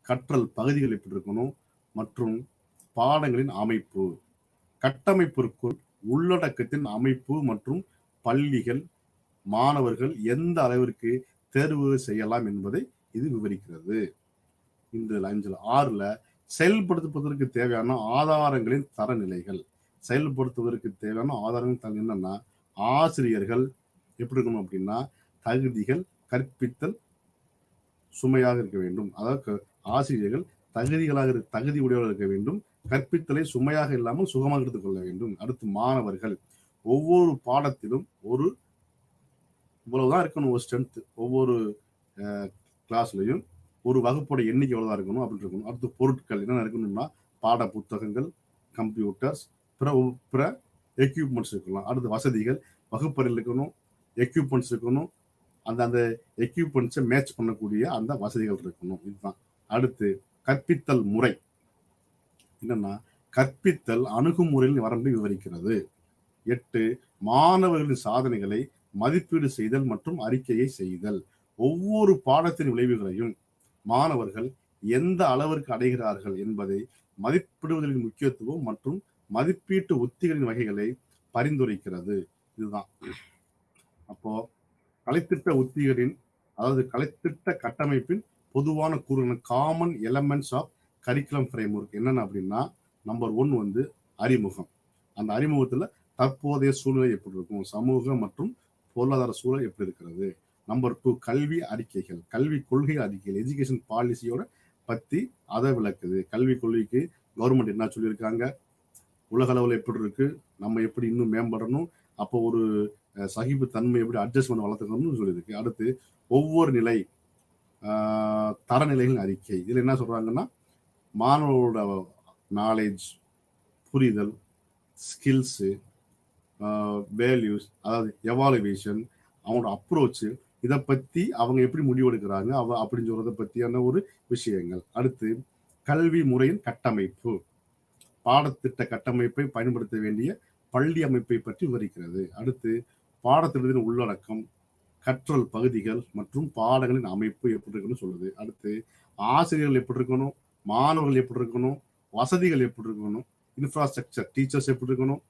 [SPEAKER 1] கற்றல் பகுதிகள் எப்படி இருக்கணும் மற்றும் பாடங்களின் அமைப்பு. கட்டமைப்பிற்குள் உள்ளடக்கத்தின் அமைப்பு மற்றும் பள்ளிகள், மாணவர்கள் எந்த அளவிற்கு தேர்வு செய்யலாம் என்பதை இது விவரிக்கிறது. இந்த 6ல செயல்படுத்துவதற்கு தேவையான ஆதாரங்களின் தரநிலைகள். செயல்படுத்துவதற்கு தேவையான ஆதாரங்கள் என்னன்னா, ஆசிரியர்கள் எப்படி இருக்கணும் அப்படின்னா, தகுதிகள், கற்பித்தல் சுமையாக இருக்க வேண்டும். அதாவது ஆசிரியர்கள் தகுதி உடையவர்கள் இருக்க வேண்டும். கற்பித்தலை சுமையாக இல்லாமல் சுகமாக எடுத்துக் கொள்ள வேண்டும். அடுத்து மாணவர்கள் ஒவ்வொரு பாடத்திலும் இவ்வளவுதான் இருக்கணும் ஒரு ஸ்ட்ரென்த். ஒவ்வொரு கிளாஸ்லையும் ஒரு வகுப்போட எண்ணிக்கை எவ்வளவுதான் இருக்கணும் அப்படின்னு இருக்கணும். அடுத்து பொருட்கள் என்னென்ன இருக்கணும்னா, பாட புத்தகங்கள், கம்ப்யூட்டர்ஸ், பிற எக்யூப்மெண்ட்ஸ் இருக்கலாம். அடுத்து வசதிகள், வகுப்பறையில் இருக்கணும், எக்யூப்மெண்ட்ஸ் இருக்கணும், அந்த எக்யூப்மெண்ட்ஸை மேட்ச் பண்ணக்கூடிய அந்த வசதிகள் இருக்கணும். இதுதான். அடுத்து கற்பித்தல் முறை என்னன்னா, கற்பித்தல் அணுகுமுறையின் வரம்பை விவரிக்கிறது. 8, மாணவர்களின் சாதனைகளை மதிப்பீடு செய்தல் மற்றும் அறிக்கையை செய்தல். ஒவ்வொரு பாடத்தின் விளைவுகளையும் மாணவர்கள் எந்த அளவிற்கு அடைகிறார்கள் என்பதை மதிப்பிடுவதின் முக்கியத்துவம் மற்றும் மதிப்பீட்டு உத்திகளின் வகைகளை பரிந்துரைக்கிறது. இதுதான். அப்போ கலைத்திட்ட உத்திகளின், அதாவது கலைத்திட்ட கட்டமைப்பின் பொதுவான கூறுகள், common elements of curriculum framework என்னென்ன அப்படின்னா, நம்பர் 1 அறிமுகம். அந்த அறிமுகத்துல தற்போதைய சூழ்நிலை எப்படி இருக்கும், சமூக மற்றும் பொருளாதார சூழல் எப்படி இருக்கிறது. நம்பர் 2 கல்வி அறிக்கைகள், கல்வி கொள்கை அறிக்கைகள், எஜுகேஷன் பாலிசியோட பத்தி அதை விளக்குது. கல்வி கொள்கைக்கு கவர்மெண்ட் என்ன சொல்லியிருக்காங்க, உலக அளவில் எப்படி இருக்கு, நம்ம எப்படி இன்னும் மேம்படணும், அப்போ ஒரு சகிப்பு தன்மை எப்படி அட்ஜஸ்ட்மெண்ட் வளர்த்துக்கணும்னு சொல்லியிருக்கு. அடுத்து ஒவ்வொரு நிலை தரநிலைகளின் அறிக்கை. இதுல என்ன சொல்றாங்கன்னா, மாணவர்களோட நாலேஜ், புரிதல், ஸ்கில்ஸு, வேல்யூஸ், அதாவது எவாலுவேஷன், அவங்களோட அப்ரோச்சு, இதை பத்தி அவங்க எப்படி முடிவெடுக்கிறாங்க அப்படின்னு சொல்றதை பத்தியான ஒரு விஷயங்கள். அடுத்து கல்வி முறையின் கட்டமைப்பு, பாடத்திட்ட கட்டமைப்பை பயன்படுத்த வேண்டிய பள்ளி அமைப்பை பற்றி விவரிக்கிறது. அடுத்து பாடத்திட்டத்தின் உள்ளடக்கம், கற்றல் பகுதிகள் மற்றும் பாடங்களின் அமைப்பு எப்படி இருக்குன்னு சொல்லுது. அடுத்து ஆசிரியர்கள் எப்படி இருக்கணும், மாணவர்கள் எப்படி இருக்கணும், வசதிகள் எப்படி இருக்கணும், இன்ஃப்ராஸ்ட்ரக்சர், டீச்சர்ஸ் எப்படி இருக்கணும்,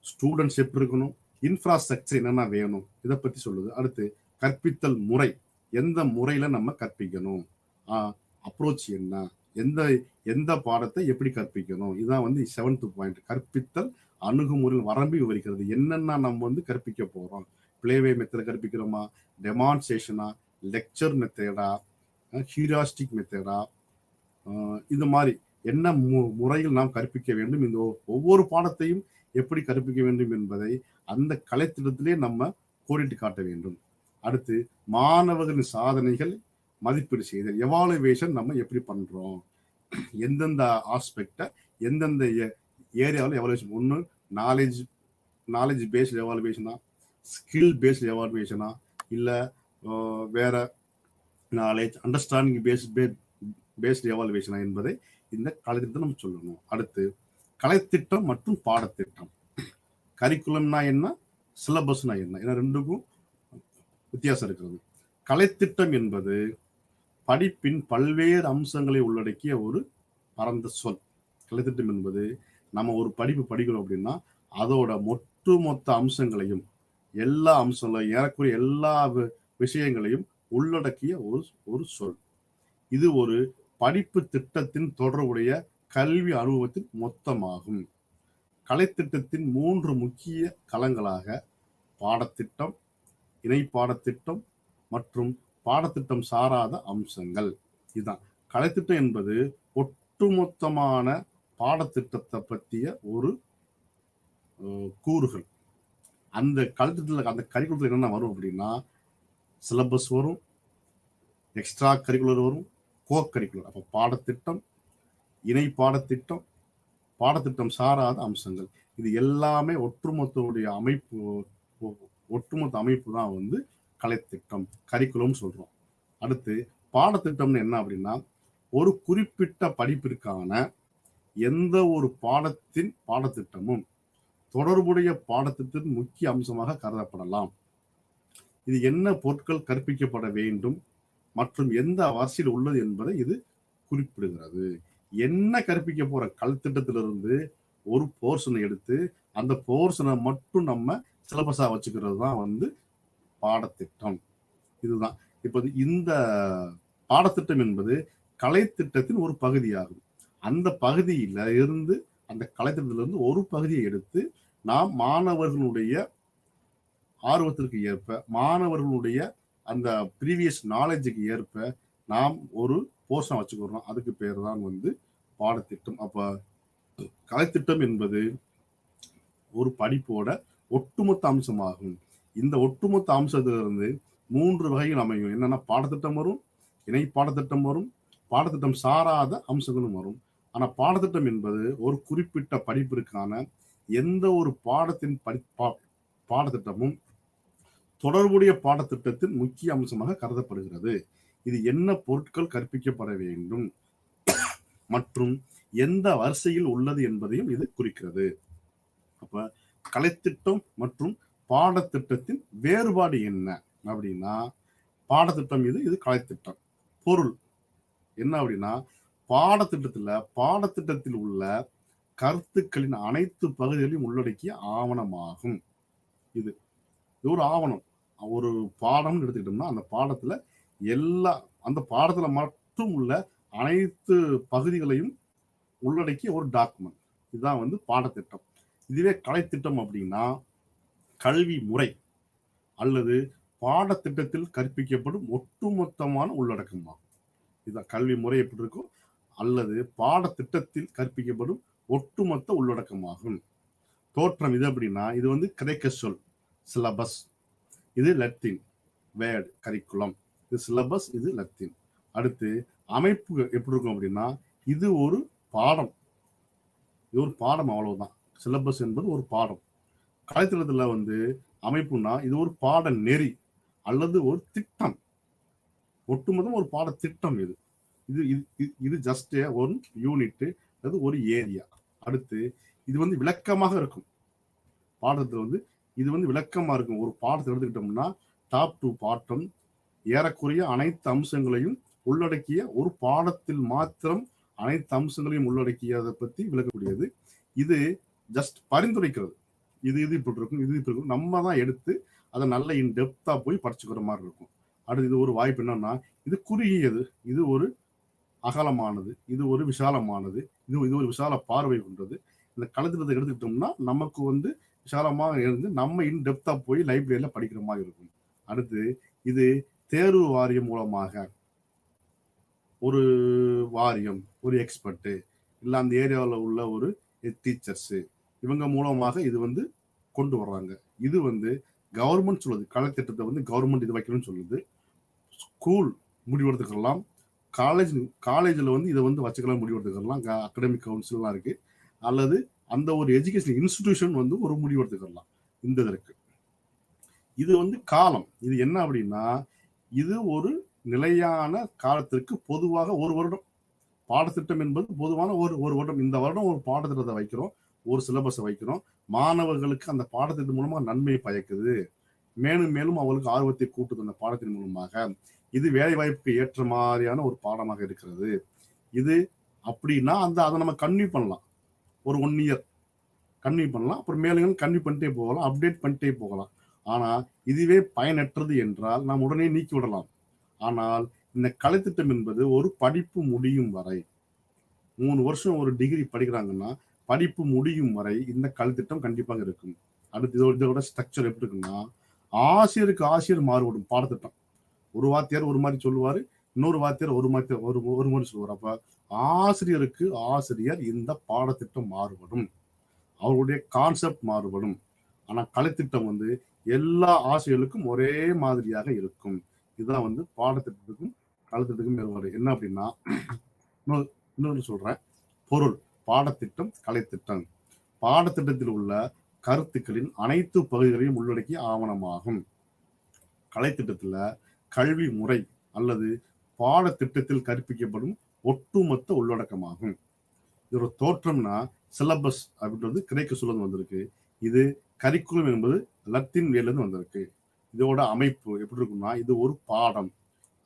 [SPEAKER 1] ஸ்டூடெண்ட்ஸ் எப்படி இருக்கணும், இன்ஃப்ராஸ்ட்ரக்சர் என்னென்ன வேணும், இதை பத்தி சொல்லுது. அடுத்து கற்பித்தல் முறை, எந்த முறையில நம்ம கற்பிக்கணும், அப்ரோச் என்ன, எந்த பாடத்தை எப்படி கற்பிக்கணும். இதுதான் 7th பாயிண்ட். கற்பித்தல் அணுகுமுறையில் வரம்பு விவரிக்கிறது. என்னென்ன நம்ம கற்பிக்க போறோம், பிளேவே மெத்தட கற்பிக்கிறோமா, டெமான்ஸ்ட்ரேஷனா, லெக்சர் மெத்தடா, ஹியூரிஸ்டிக் மெத்தடா, இந்த மாதிரி என்ன முறையில் நாம் கற்பிக்க வேண்டும், இந்த ஒவ்வொரு பாடத்தையும் எப்படி கற்பிக்க வேண்டும் என்பதை அந்த கலைத்திட்டத்திலே நம்ம கோடிட்டு காட்ட வேண்டும். அடுத்து மாணவர்களின் சாதனைகள் மதிப்பீடு செய்தல், எவாலுவேஷன் நம்ம எப்படி பண்றோம், எந்தெந்த ஆஸ்பெக்ட எந்தெந்த ஏரியாவில் எவாலுவேஷன். ஒன்று நாலேஜ் பேஸ்ட் எவாலுவேஷனா, ஸ்கில் பேஸ்ட் எவாலுவேஷனா, இல்லை வேற நாலேஜ் அண்டர்ஸ்டாண்டிங் பேஸ்ட் எவாலுவேஷனா என்பதை இந்த கலைத்திட்டத்தை நம்ம சொல்லணும். அடுத்து கலைத்திட்டம் மற்றும் பாடத்திட்டம். கரிக்குலம்னா என்ன, சிலபஸ்னா என்ன, ஏன்னா ரெண்டுக்கும் வித்தியாசம் இருக்கிறது. கலைத்திட்டம் என்பது படிப்பின் பல்வேறு அம்சங்களை உள்ளடக்கிய ஒரு பரந்த சொல். கலைத்திட்டம் என்பது நம்ம ஒரு படிப்பு படிக்கிறோம் அப்படின்னா அதோட ஒட்டுமொத்த அம்சங்களையும், எல்லா அம்சங்களையும், ஏறக்குறைய எல்லா விஷயங்களையும் உள்ளடக்கிய ஒரு சொல். இது ஒரு படிப்பு திட்டத்தின் தொடர்புடைய கல்வி அனுபவத்தின் மொத்தமாகும். கலைத்திட்டத்தின் 3 முக்கிய களங்களாக பாடத்திட்டம், இணை பாடத்திட்டம் மற்றும் பாடத்திட்டம் சாராத அம்சங்கள். இதுதான் கலைத்திட்டம் என்பது ஒட்டுமொத்தமான பாடத்திட்டத்தை பற்றிய ஒரு கூறுகள். அந்த கலைத்திட்டத்தில் அந்த கரிக்குலத்தில் என்னென்ன வரும் அப்படின்னா, சிலபஸ் வரும், எக்ஸ்ட்ரா கரிக்குலர் வரும், கோ கரிக்குலர். அப்போ பாடத்திட்டம், இணை பாடத்திட்டம், பாடத்திட்டம் சாராத அம்சங்கள், இது எல்லாமே ஒட்டுமொத்த அமைப்பு தான் வந்து கலைத்திட்டம், கரிக்குலம் சொல்றோம். அடுத்து பாடத்திட்டம்னு என்ன அப்படின்னா, ஒரு குறிப்பிட்ட படிப்பிற்கான எந்த ஒரு பாடத்திட்டமும் தொடர்புடைய பாடத்திட்டத்தின் முக்கிய அம்சமாக கருதப்படலாம். இது என்ன பொருட்கள் கற்பிக்கப்பட வேண்டும் மற்றும் எந்த வரிசையில் உள்ளது என்பதை இது குறிப்பிடுகிறது. என்ன கற்பிக்க போற கல்திட்டத்திலிருந்து ஒரு போர்ஷனை எடுத்து அந்த போர்ஷனை மட்டும் நம்ம சிலபஸா வச்சுக்கிறது தான் வந்து பாடத்திட்டம். இதுதான் இப்ப இந்த பாடத்திட்டம் என்பது கலைத்திட்டத்தின் ஒரு பகுதியாகும். அந்த பகுதியில இருந்து அந்த கலைத்திட்டத்திலிருந்து ஒரு பகுதியை எடுத்து நாம் மாணவர்களுடைய ஆர்வத்திற்கு ஏற்ப, மாணவர்களுடைய அந்த ப்ரீவியஸ் நாலேஜுக்கு ஏற்ப நாம் ஒரு போர்ஷன் வச்சுக்கிறோம். அதுக்கு பேர் தான் வந்து பாடத்திட்டம். அப்ப கலைத்திட்டம் என்பது ஒரு படிப்போட ஒட்டுமொத்த அம்சமாகும். இந்த ஒட்டுமொத்த அம்சத்திலிருந்து 3 வகைகள் அமையும். என்னன்னா, பாடத்திட்டம் வரும், இணை பாடத்திட்டம் வரும், பாடத்திட்டம் சாராத அம்சங்களும் வரும். ஆனா பாடத்திட்டம் என்பது ஒரு குறிப்பிட்ட படிப்பிற்கான எந்த ஒரு பாடத்திட்டமும் தொடர்புடைய பாடத்திட்டத்தின் முக்கிய அம்சமாக கருதப்படுகிறது. இது என்ன பொருட்கள் கற்பிக்கப்பட வேண்டும் மற்றும் எந்த வரிசையில் உள்ளது என்பதையும் இது குறிக்கிறது. அப்ப கலைத்திட்டம் மற்றும் பாடத்திட்டத்தின் வேறுபாடு என்ன அப்படின்னா, பாடத்திட்டம் இது கலைத்திட்டம். பொருள் என்ன அப்படின்னா, பாடத்திட்டத்தில் உள்ள கருத்துக்களின் அனைத்து பகுதிகளையும் உள்ளடக்கிய ஆவணமாகும். இது ஒரு ஆவணம். ஒரு பாடம் எடுத்துக்கிட்டோம்னா அந்த பாடத்துல அந்த பாடத்துல மட்டும் உள்ள அனைத்து பகுதிகளையும் உள்ளடக்கிய ஒரு டாக்குமெண்ட். இதுதான் வந்து பாடத்திட்டம். இதுவே கலைத்திட்டம் அப்படின்னா, கல்வி முறை அல்லது பாடத்திட்டத்தில் கற்பிக்கப்படும் ஒட்டுமொத்தமான உள்ளடக்கமாகும். இதுதான் கல்வி முறை எப்படி இருக்கும் அல்லது பாடத்திட்டத்தில் கற்பிக்கப்படும் ஒட்டுமொத்த உள்ளடக்கமாகும். தோற்றம் இது அப்படின்னா, இது வந்து கிரேக்க சொல் சிலபஸ், இது லத்தீன் வேர்ட் கரிக்குலம். இது சிலபஸ், இது லத்தீன். அடுத்து அமைப்பு எப்படி இருக்கும் அப்படின்னா, இது ஒரு பாடம், அவ்வளவுதான். சிலபஸ் என்பது ஒரு பாடம். கலைத்திட்டத்துல வந்து அமைப்புனா இது ஒரு பாட நெறி அல்லது ஒரு திட்டம், ஒட்டுமொத்தம் ஒரு பாட திட்டம். இது ஜஸ்ட் ஒரு யூனிட், அது ஒரு ஏரியா. அடுத்து இது வந்து விளக்கமாக இருக்கும். பாடத்துல வந்து இது வந்து விளக்கமா இருக்கும். ஒரு பாடத்தை எடுத்துக்கிட்டோம்னா டாப் டு பாட்டம் ஏறக்குறைய அனைத்து அம்சங்களையும் உள்ளடக்கிய ஒரு பாடத்தில் மாத்திரம் அனைத்து அம்சங்களையும் உள்ளடக்கியதை பத்தி விளக்கக்கூடியது. இது ஜஸ்ட் பரிந்துரைக்கிறது. இது இப்படி இருக்கும், இது இப்படி இருக்கும். நம்ம தான் எடுத்து அதை நல்ல இன் டெப்தா போய் படிச்சுக்கிற மாதிரி இருக்கும். அடுத்து இது ஒரு வாய்ப்பு என்னன்னா, இது குறுகியது, இது ஒரு அகலமானது, இது ஒரு விசாலமானது, இது ஒரு விசால பார்வை கொண்டது. இந்த கலைத்திட்டத்தை எடுத்துக்கிட்டோம்னா நமக்கு வந்து விசாலமாக இருந்து நம்ம இன் டெப்தா போய் லைப்ரரியில படிக்கிற மாதிரி இருக்கும். அடுத்து இது தேர்வு வாரியம் மூலமாக ஒரு வாரியம், ஒரு எக்ஸ்பர்ட் இல்ல அந்த ஏரியாவில் உள்ள ஒரு டீச்சர்ஸ், இவங்க மூலமாக இது வந்து கொண்டு வர்றாங்க. இது வந்து கவர்மெண்ட் சொல்லுது, கலைத்திட்டத்தை வந்து கவர்மெண்ட் இது வைக்கணும்னு சொல்லுது. ஸ்கூல் முடிவெடுத்துக்கலாம், காலேஜில் வந்து இதை வந்து வச்சுக்கலாம், முடிவெடுத்துக்கலாம். அகாடமிக் கவுன்சில்லாம் இருக்கு. அல்லது அந்த ஒரு எஜுகேஷன் இன்ஸ்டிடியூஷன் வந்து ஒரு முடிவெடுத்துக்கலாம். இந்த இருக்கு. இது வந்து காலம், இது என்ன அப்படின்னா, இது ஒரு நிலையான காலத்திற்கு பொதுவாக ஒரு வருடம். பாடத்திட்டம் என்பது பொதுவான ஒரு வருடம். இந்த வருடம் ஒரு பாடத்திட்டத்தை வைக்கிறோம், ஒரு சிலபஸை வைக்கிறோம். மாணவர்களுக்கு அந்த பாடத்திட்டத்தின் மூலமாக நன்மை பயக்குது, மேலும் மேலும் அவங்களுக்கு ஆர்வத்தை கூட்டுது அந்த பாடத்தின் மூலமாக. இது வேலை வாய்ப்புக்கு ஏற்ற மாதிரியான ஒரு பாடமாக இருக்கிறது. இது அப்படின்னா அதை நம்ம கன்டினியூ பண்ணலாம், ஒரு 1 இயர் கன்டினியூ பண்ணலாம். அப்புறம் மேலும் கன்டினியூ பண்ணிட்டே போகலாம், அப்டேட் பண்ணிட்டே போகலாம். ஆனா இதுவே பயனற்றது என்றால் நாம் உடனே நீக்கி விடலாம். ஆனால் இந்த கலைத்திட்டம் என்பது ஒரு படிப்பு முடியும் வரை, 3 வருஷம் ஒரு டிகிரி படிக்கிறாங்கன்னா படிப்பு முடியும் வரை இந்த கலைத்திட்டம் கண்டிப்பாக இருக்கும். அடுத்து இதோட ஸ்ட்ரக்சர் எப்படி இருக்குன்னா, ஆசிரியருக்கு ஆசிரியர் மாறுபடும் பாடத்திட்டம். ஒரு வாத்தியார் ஒரு மாதிரி சொல்லுவாரு, இன்னொரு வாத்தியார் ஒரு மாதிரி சொல்லுவார். அப்ப ஆசிரியருக்கு ஆசிரியர் இந்த பாடத்திட்டம் மாறுபடும், அவருடைய கான்செப்ட் மாறுபடும். ஆனா கலைத்திட்டம் வந்து எல்லா ஆசிரியர்களுக்கும் ஒரே மாதிரியாக இருக்கும். இதுதான் வந்து பாடத்திட்டத்துக்கும் கலைத்திட்டத்துக்கும் வேறுபாடு. என்ன அப்படின்னா, இன்னொன்று சொல்றேன். பொருள்: பாடத்திட்டம், கலைத்திட்டம். பாடத்திட்டத்தில் உள்ள கருத்துக்களின் அனைத்து பகுதிகளையும் உள்ளடக்கிய ஆவணமாகும். கலைத்திட்டத்துல கல்வி முறை அல்லது பாடத்திட்டத்தில் கற்பிக்கப்படும் ஒட்டுமொத்த உள்ளடக்கமாகும். இதோட தோற்றம்னா சிலபஸ் அப்படின்றது கிரேக்க சொல்ல வந்திருக்கு. இது கரிக்குலம் என்பது லத்தீன் வேர்லேருந்து வந்திருக்கு. இதோட அமைப்பு எப்படி இருக்கும்னா, இது ஒரு பாடம்.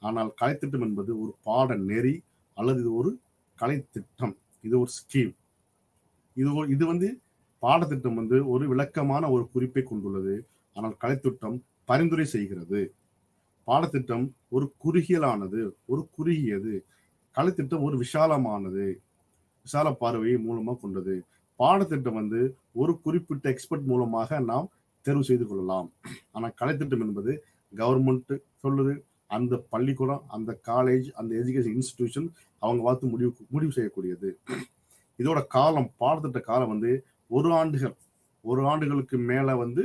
[SPEAKER 1] ஆனால் கலைத்திட்டம் என்பது ஒரு பாட நெறி அல்லது இது ஒரு கலைத்திட்டம், இது ஒரு ஸ்கீம். இது வந்து பாடத்திட்டம் வந்து ஒரு விளக்கமான ஒரு குறிப்பை கொண்டுள்ளது. ஆனால் கலைத்திட்டம் பரிந்துரை செய்கிறது. பாடத்திட்டம் ஒரு குறுகியலானது, ஒரு குறுகியது. கலைத்திட்டம் ஒரு விஷாலமானது, விசால பார்வையை மூலமா கொண்டது. பாடத்திட்டம் வந்து ஒரு குறிப்பிட்ட எக்ஸ்பர்ட் மூலமாக நாம் தேர்வு செய்து கொள்ளலாம். ஆனா கலைத்திட்டம் என்பது கவர்மெண்ட் சொல்லுது, அந்த பள்ளிக்கூடம், அந்த காலேஜ், அந்த எஜுகேஷன் இன்ஸ்டிடியூஷன் அவங்க பார்த்து முடிவு செய்யக்கூடியது. இதோட காலம், பாடத்திட்ட காலம் வந்து ஒரு ஆண்டுகளுக்கு மேல வந்து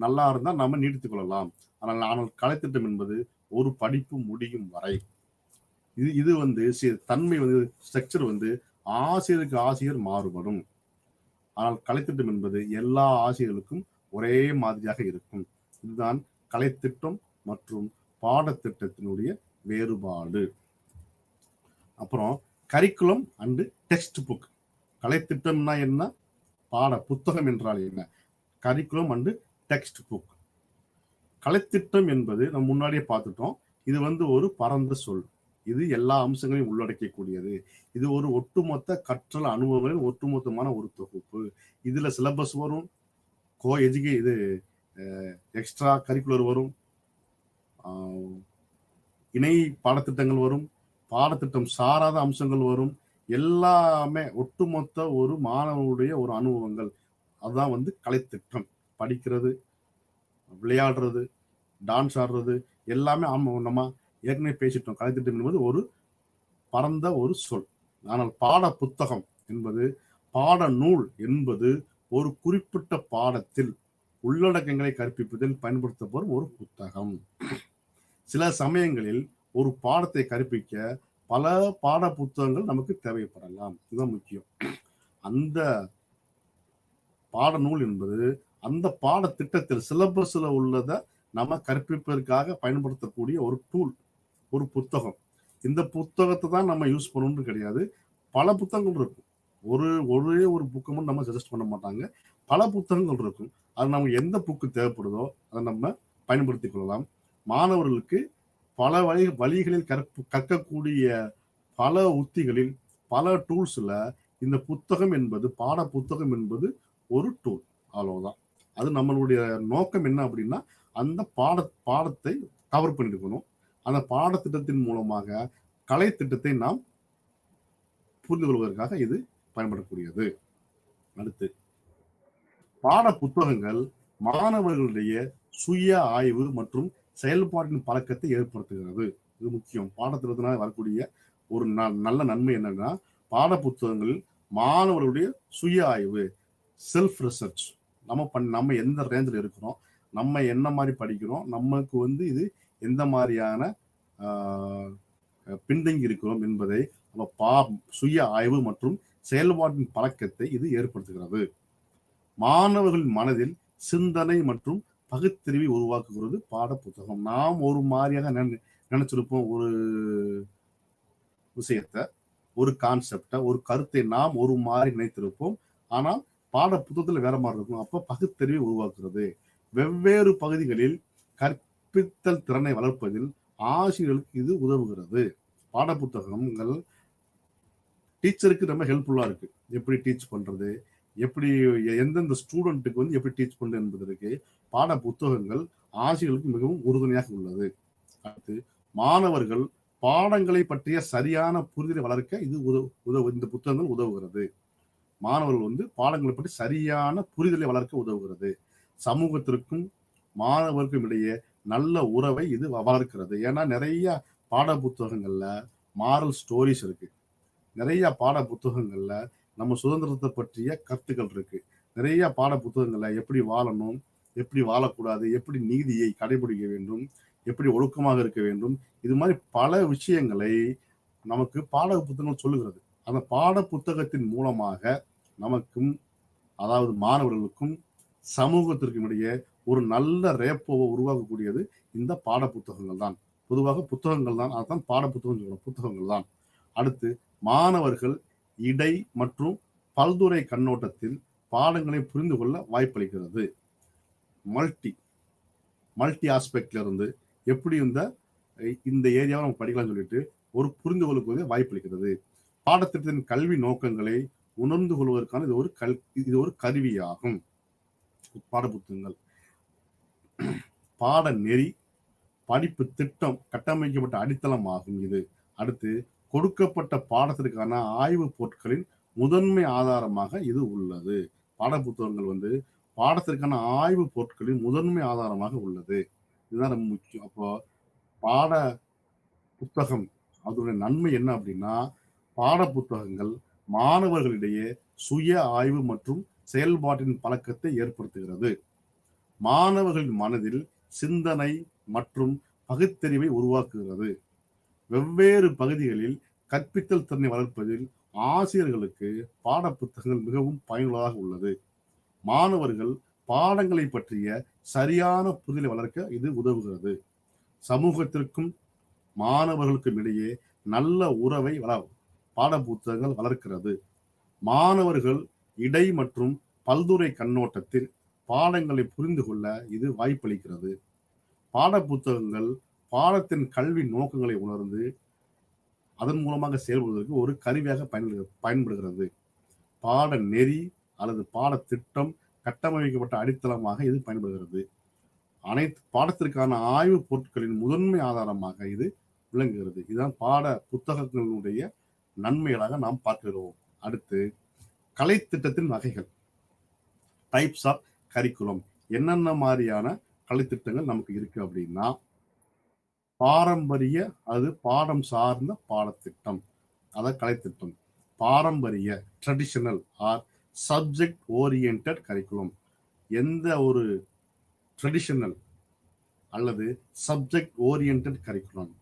[SPEAKER 1] நல்லா இருந்தா நாம நீடித்துக் கொள்ளலாம். ஆனால் கலைத்திட்டம் என்பது ஒரு படிப்பு முடியும் வரை. இது வந்து தன்மை வந்து ஸ்ட்ரக்சர் வந்து ஆசிரியருக்கு ஆசிரியர் மாறுபடும். ஆனால் கலைத்திட்டம் என்பது எல்லா ஆசிரியர்களுக்கும் ஒரே மாதிரியாக இருக்கும். இதுதான் கலைத்திட்டம் மற்றும் பாடத்திட்டத்தினுடைய வேறுபாடு. அப்புறம் கரிக்குலம் அண்டு டெக்ஸ்ட் புக். கலைத்திட்டம்னா என்ன, பாட புத்தகம் என்றால் என்ன? Curriculum and text book. கலைத்திட்டம் என்பது நம்ம முன்னாடியே பார்த்துட்டோம். இது வந்து ஒரு பரந்த சொல். இது எல்லா அம்சங்களையும் உள்ளடக்கக்கூடியது. இது ஒரு ஒட்டுமொத்த கற்றல் அனுபவங்களின் ஒட்டுமொத்தமான ஒரு தொகுப்பு. இதுல சிலபஸ் வரும், இது எக்ஸ்ட்ரா கரிக்குலர் வரும், இணை பாடத்திட்டங்கள் வரும், பாடத்திட்டம் சாராத அம்சங்கள் வரும். எல்லாமே ஒட்டுமொத்த ஒரு மாணவனுடைய ஒரு அனுபவங்கள். அதுதான் வந்து கலைத்திட்டம். படிக்கிறது, விளையாடுறது, டான்ஸ் ஆடுறது எல்லாமே நம்ம ஏற்கனவே பேசிட்டோம். கலைத்திட்டம் என்பது ஒரு பரந்த ஒரு சொல். ஆனால் பாட புத்தகம் என்பது, பாட நூல் என்பது ஒரு குறிப்பிட்ட பாடத்தில் உள்ளடக்கங்களை கற்பிப்பதில் பயன்படுத்தப்படும் ஒரு புத்தகம். சில சமயங்களில் ஒரு பாடத்தை கற்பிக்க பல பாட புத்தகங்கள் நமக்கு தேவைப்படலாம். இதுதான் முக்கியம். அந்த பாட நூல் என்பது அந்த பாடத்திட்டத்தில் சிலபஸ்ல உள்ளதை நம்ம கற்பிப்பதற்காக பயன்படுத்தக்கூடிய ஒரு டூல், ஒரு புத்தகம். இந்த புத்தகத்தை தான் நம்ம யூஸ் பண்ணணும்னு கிடையாது. பல புத்தகங்கள் இருக்கும். ஒரே ஒரு புக்கு மட்டும் நம்ம சஜஸ்ட் பண்ண மாட்டாங்க. பல புத்தகங்கள் இருக்கும். அது நமக்கு எந்த புக்கு தேவைப்படுதோ அதை நம்ம பயன்படுத்திக் கொள்ளலாம். மாணவர்களுக்கு பல வழிகளில் கற்கக்கூடிய பல உத்திகளில், பல டூல்ஸ்ல இந்த புத்தகம் என்பது, பாட புத்தகம் என்பது ஒரு டூல். அவ்வளவுதான். அது நம்மளுடைய நோக்கம் என்ன அப்படின்னா, அந்த பாடத்தை கவர் பண்ணிருக்கணும். அந்த பாடத்திட்டத்தின் மூலமாக கலை திட்டத்தை நாம் புரிந்து கொள்வதற்காக இது பயன்படக்கூடியது. அடுத்து, பாட புத்தகங்கள் மாணவர்களுடைய சுய ஆய்வு மற்றும் செயல்பாட்டின் பழக்கத்தை ஏற்படுத்துகிறது. இது முக்கியம். பாடத்திட்டத்தினால் வரக்கூடிய ஒரு நல்ல நன்மை என்னன்னா, பாட புத்தகங்களில் மாணவர்களுடைய சுய ஆய்வு, செல்ஃப் ரிசர்ச். நம்ம எந்த ரேஞ்சில் இருக்கிறோம், நம்ம என்ன மாதிரி படிக்கிறோம், நமக்கு வந்து இது எந்த மாதிரியான பின்தங்கி இருக்கிறோம் என்பதை சுய ஆய்வு மற்றும் செயல்பாட்டின் பழக்கத்தை இது ஏற்படுத்துகிறது. மாணவர்கள் மனதில் சிந்தனை மற்றும் பகுத்தறிவை உருவாக்குகிறது பாட புத்தகம். நாம் ஒரு மாதிரியாக நினைச்சிருப்போம். ஒரு விஷயத்த, ஒரு கான்செப்ட, ஒரு கருத்தை நாம் ஒரு மாதிரி நினைத்திருப்போம். ஆனால் பாட புத்தகத்தில் வேற மாதிரி இருக்கும். அப்ப பகுத்தறிவை உருவாக்குறது. வெவ்வேறு பகுதிகளில் கற்பித்தல் திறனை வளர்ப்பதில் ஆசிரியர்களுக்கு இது உதவுகிறது. பாட புத்தகங்கள் டீச்சருக்கு ரொம்ப ஹெல்ப்ஃபுல்லா இருக்கு. எப்படி டீச் பண்றது, எப்படி எந்தெந்த ஸ்டூடெண்ட்டுக்கு வந்து எப்படி டீச் பண்றது என்பதற்கு பாட புத்தகங்கள் ஆசிரியர்களுக்கு மிகவும் உறுதுணையாக உள்ளது. அடுத்து, மாணவர்கள் பாடங்களை பற்றிய சரியான புரிதலை வளர்க்க இது இந்த புத்தகங்கள் உதவுகிறது. மாணவர்கள் வந்து பாடங்களை பற்றி சரியான புரிதலை வளர்க்க உதவுகிறது. சமூகத்திற்கும் மாணவருக்கும் இடையே நல்ல உறவை இது வளர்க்கிறது. ஏன்னா நிறைய பாட புத்தகங்கள்ல மாரல் ஸ்டோரிஸ் இருக்கு. நிறைய பாட புத்தகங்கள்ல நம்ம சுதந்திரத்தை பற்றிய கருத்துக்கள் இருக்கு. நிறைய பாட புத்தகங்கள்ல எப்படி வாழணும், எப்படி வாழக்கூடாது, எப்படி நீதியை கடைபிடிக்க வேண்டும், எப்படி ஒழுக்கமாக இருக்க வேண்டும், இது மாதிரி பல விஷயங்களை நமக்கு பாட புத்தகங்கள் சொல்லுகிறது. அந்த பாட புத்தகத்தின் மூலமாக நமக்கும், அதாவது மாணவர்களுக்கும் சமூகத்திற்கும் இடையே ஒரு நல்ல ரேப்போவை உருவாக்கக்கூடியது இந்த பாட புத்தகங்கள் தான். பொதுவாக புத்தகங்கள் தான், அதுதான் பாட புத்தகம் சொல்றோம், புத்தகங்கள் தான். அடுத்து மாணவர்கள் இடை மற்றும் பல்துறை கண்ணோட்டத்தில் பாடங்களை புரிந்து கொள்ள வாய்ப்பளிக்கிறது. மல்டி ஆஸ்பெக்ட்ல இருந்து எப்படி இந்த ஏரியாவை நம்ம படிக்கலாம் சொல்லிட்டு ஒரு புரிந்து கொள்ளுக்கு வாய்ப்பளிக்கிறது. பாடத்திட்டத்தின் கல்வி நோக்கங்களை உணர்ந்து கொள்வதற்கான இது ஒரு கருவியாகும். பாடப்புத்தகங்கள் பாட நெறி படிப்பு திட்டம் கட்டமைக்கப்பட்ட அடித்தளம் ஆகும் இது. அடுத்து கொடுக்கப்பட்ட பாடத்திற்கான ஆய்வு பொருட்களின் முதன்மை ஆதாரமாக இது உள்ளது. பாடப்புத்தகங்கள் பாடத்திற்கான ஆய்வு பொருட்களின் முதன்மை ஆதாரமாக உள்ளது. இதுதான் ரொம்ப முக்கியம். அப்போ பாட புத்தகம் அதோட நன்மை என்ன அப்படின்னா, பாட புத்தகங்கள் மாணவர்களிடையே சுய ஆய்வு மற்றும் செயல்பாட்டின் பழக்கத்தை ஏற்படுத்துகிறது. மாணவர்களின் மனதில் சிந்தனை மற்றும் பகுத்தறிவை உருவாக்குகிறது. வெவ்வேறு பகுதிகளில் கற்பித்தல் திறனை வளர்ப்பதில் ஆசிரியர்களுக்கு பாட புத்தகங்கள் மிகவும் பயனுள்ளதாக உள்ளது. மாணவர்கள் பாடங்களை பற்றிய சரியான புரிதலை வளர்க்க இது உதவுகிறது. சமூகத்திற்கும் மாணவர்களுக்கும் இடையே நல்ல உறவை பாட புத்தகங்கள் வளர்க்கிறது. மாணவர்கள் இடை மற்றும் பல்துறை கண்ணோட்டத்தில் பாடங்களை புரிந்து கொள்ள இது வாய்ப்பளிக்கிறது. பாட புத்தகங்கள் பாடத்தின் கல்வி நோக்கங்களை உணர்ந்து அதன் மூலமாக செயல்படுவதற்கு ஒரு கருவியாக பயன்படுகிறது. பாட நெறி அல்லது பாடத்திட்டம் கட்டமைக்கப்பட்ட அடித்தளமாக இது பயன்படுகிறது. அனைத்து பாடத்திற்கான ஆய்வு பொருட்களின் முதன்மை ஆதாரமாக இது விளங்குகிறது. இதுதான் பாட புத்தகங்களுடைய நன்மைகளாக நாம் பார்க்கிறோம். அடுத்து கலைத்திட்டத்தின் வகைகள், டைப்ஸ் ஆஃப் கரிக்குலம். என்னென்ன மாதிரியான கலைத்திட்டங்கள் நமக்கு இருக்கு அப்படின்னா, பாரம்பரிய அது பாடம் சார்ந்த பாடத்திட்டம், அதாவது கலைத்திட்டம். பாரம்பரிய traditional R subject oriented curriculum. எந்த ஒரு ட்ரெடிஷனல் அல்லது சப்ஜெக்ட் ஓரியன்டட் கரிக்குலம்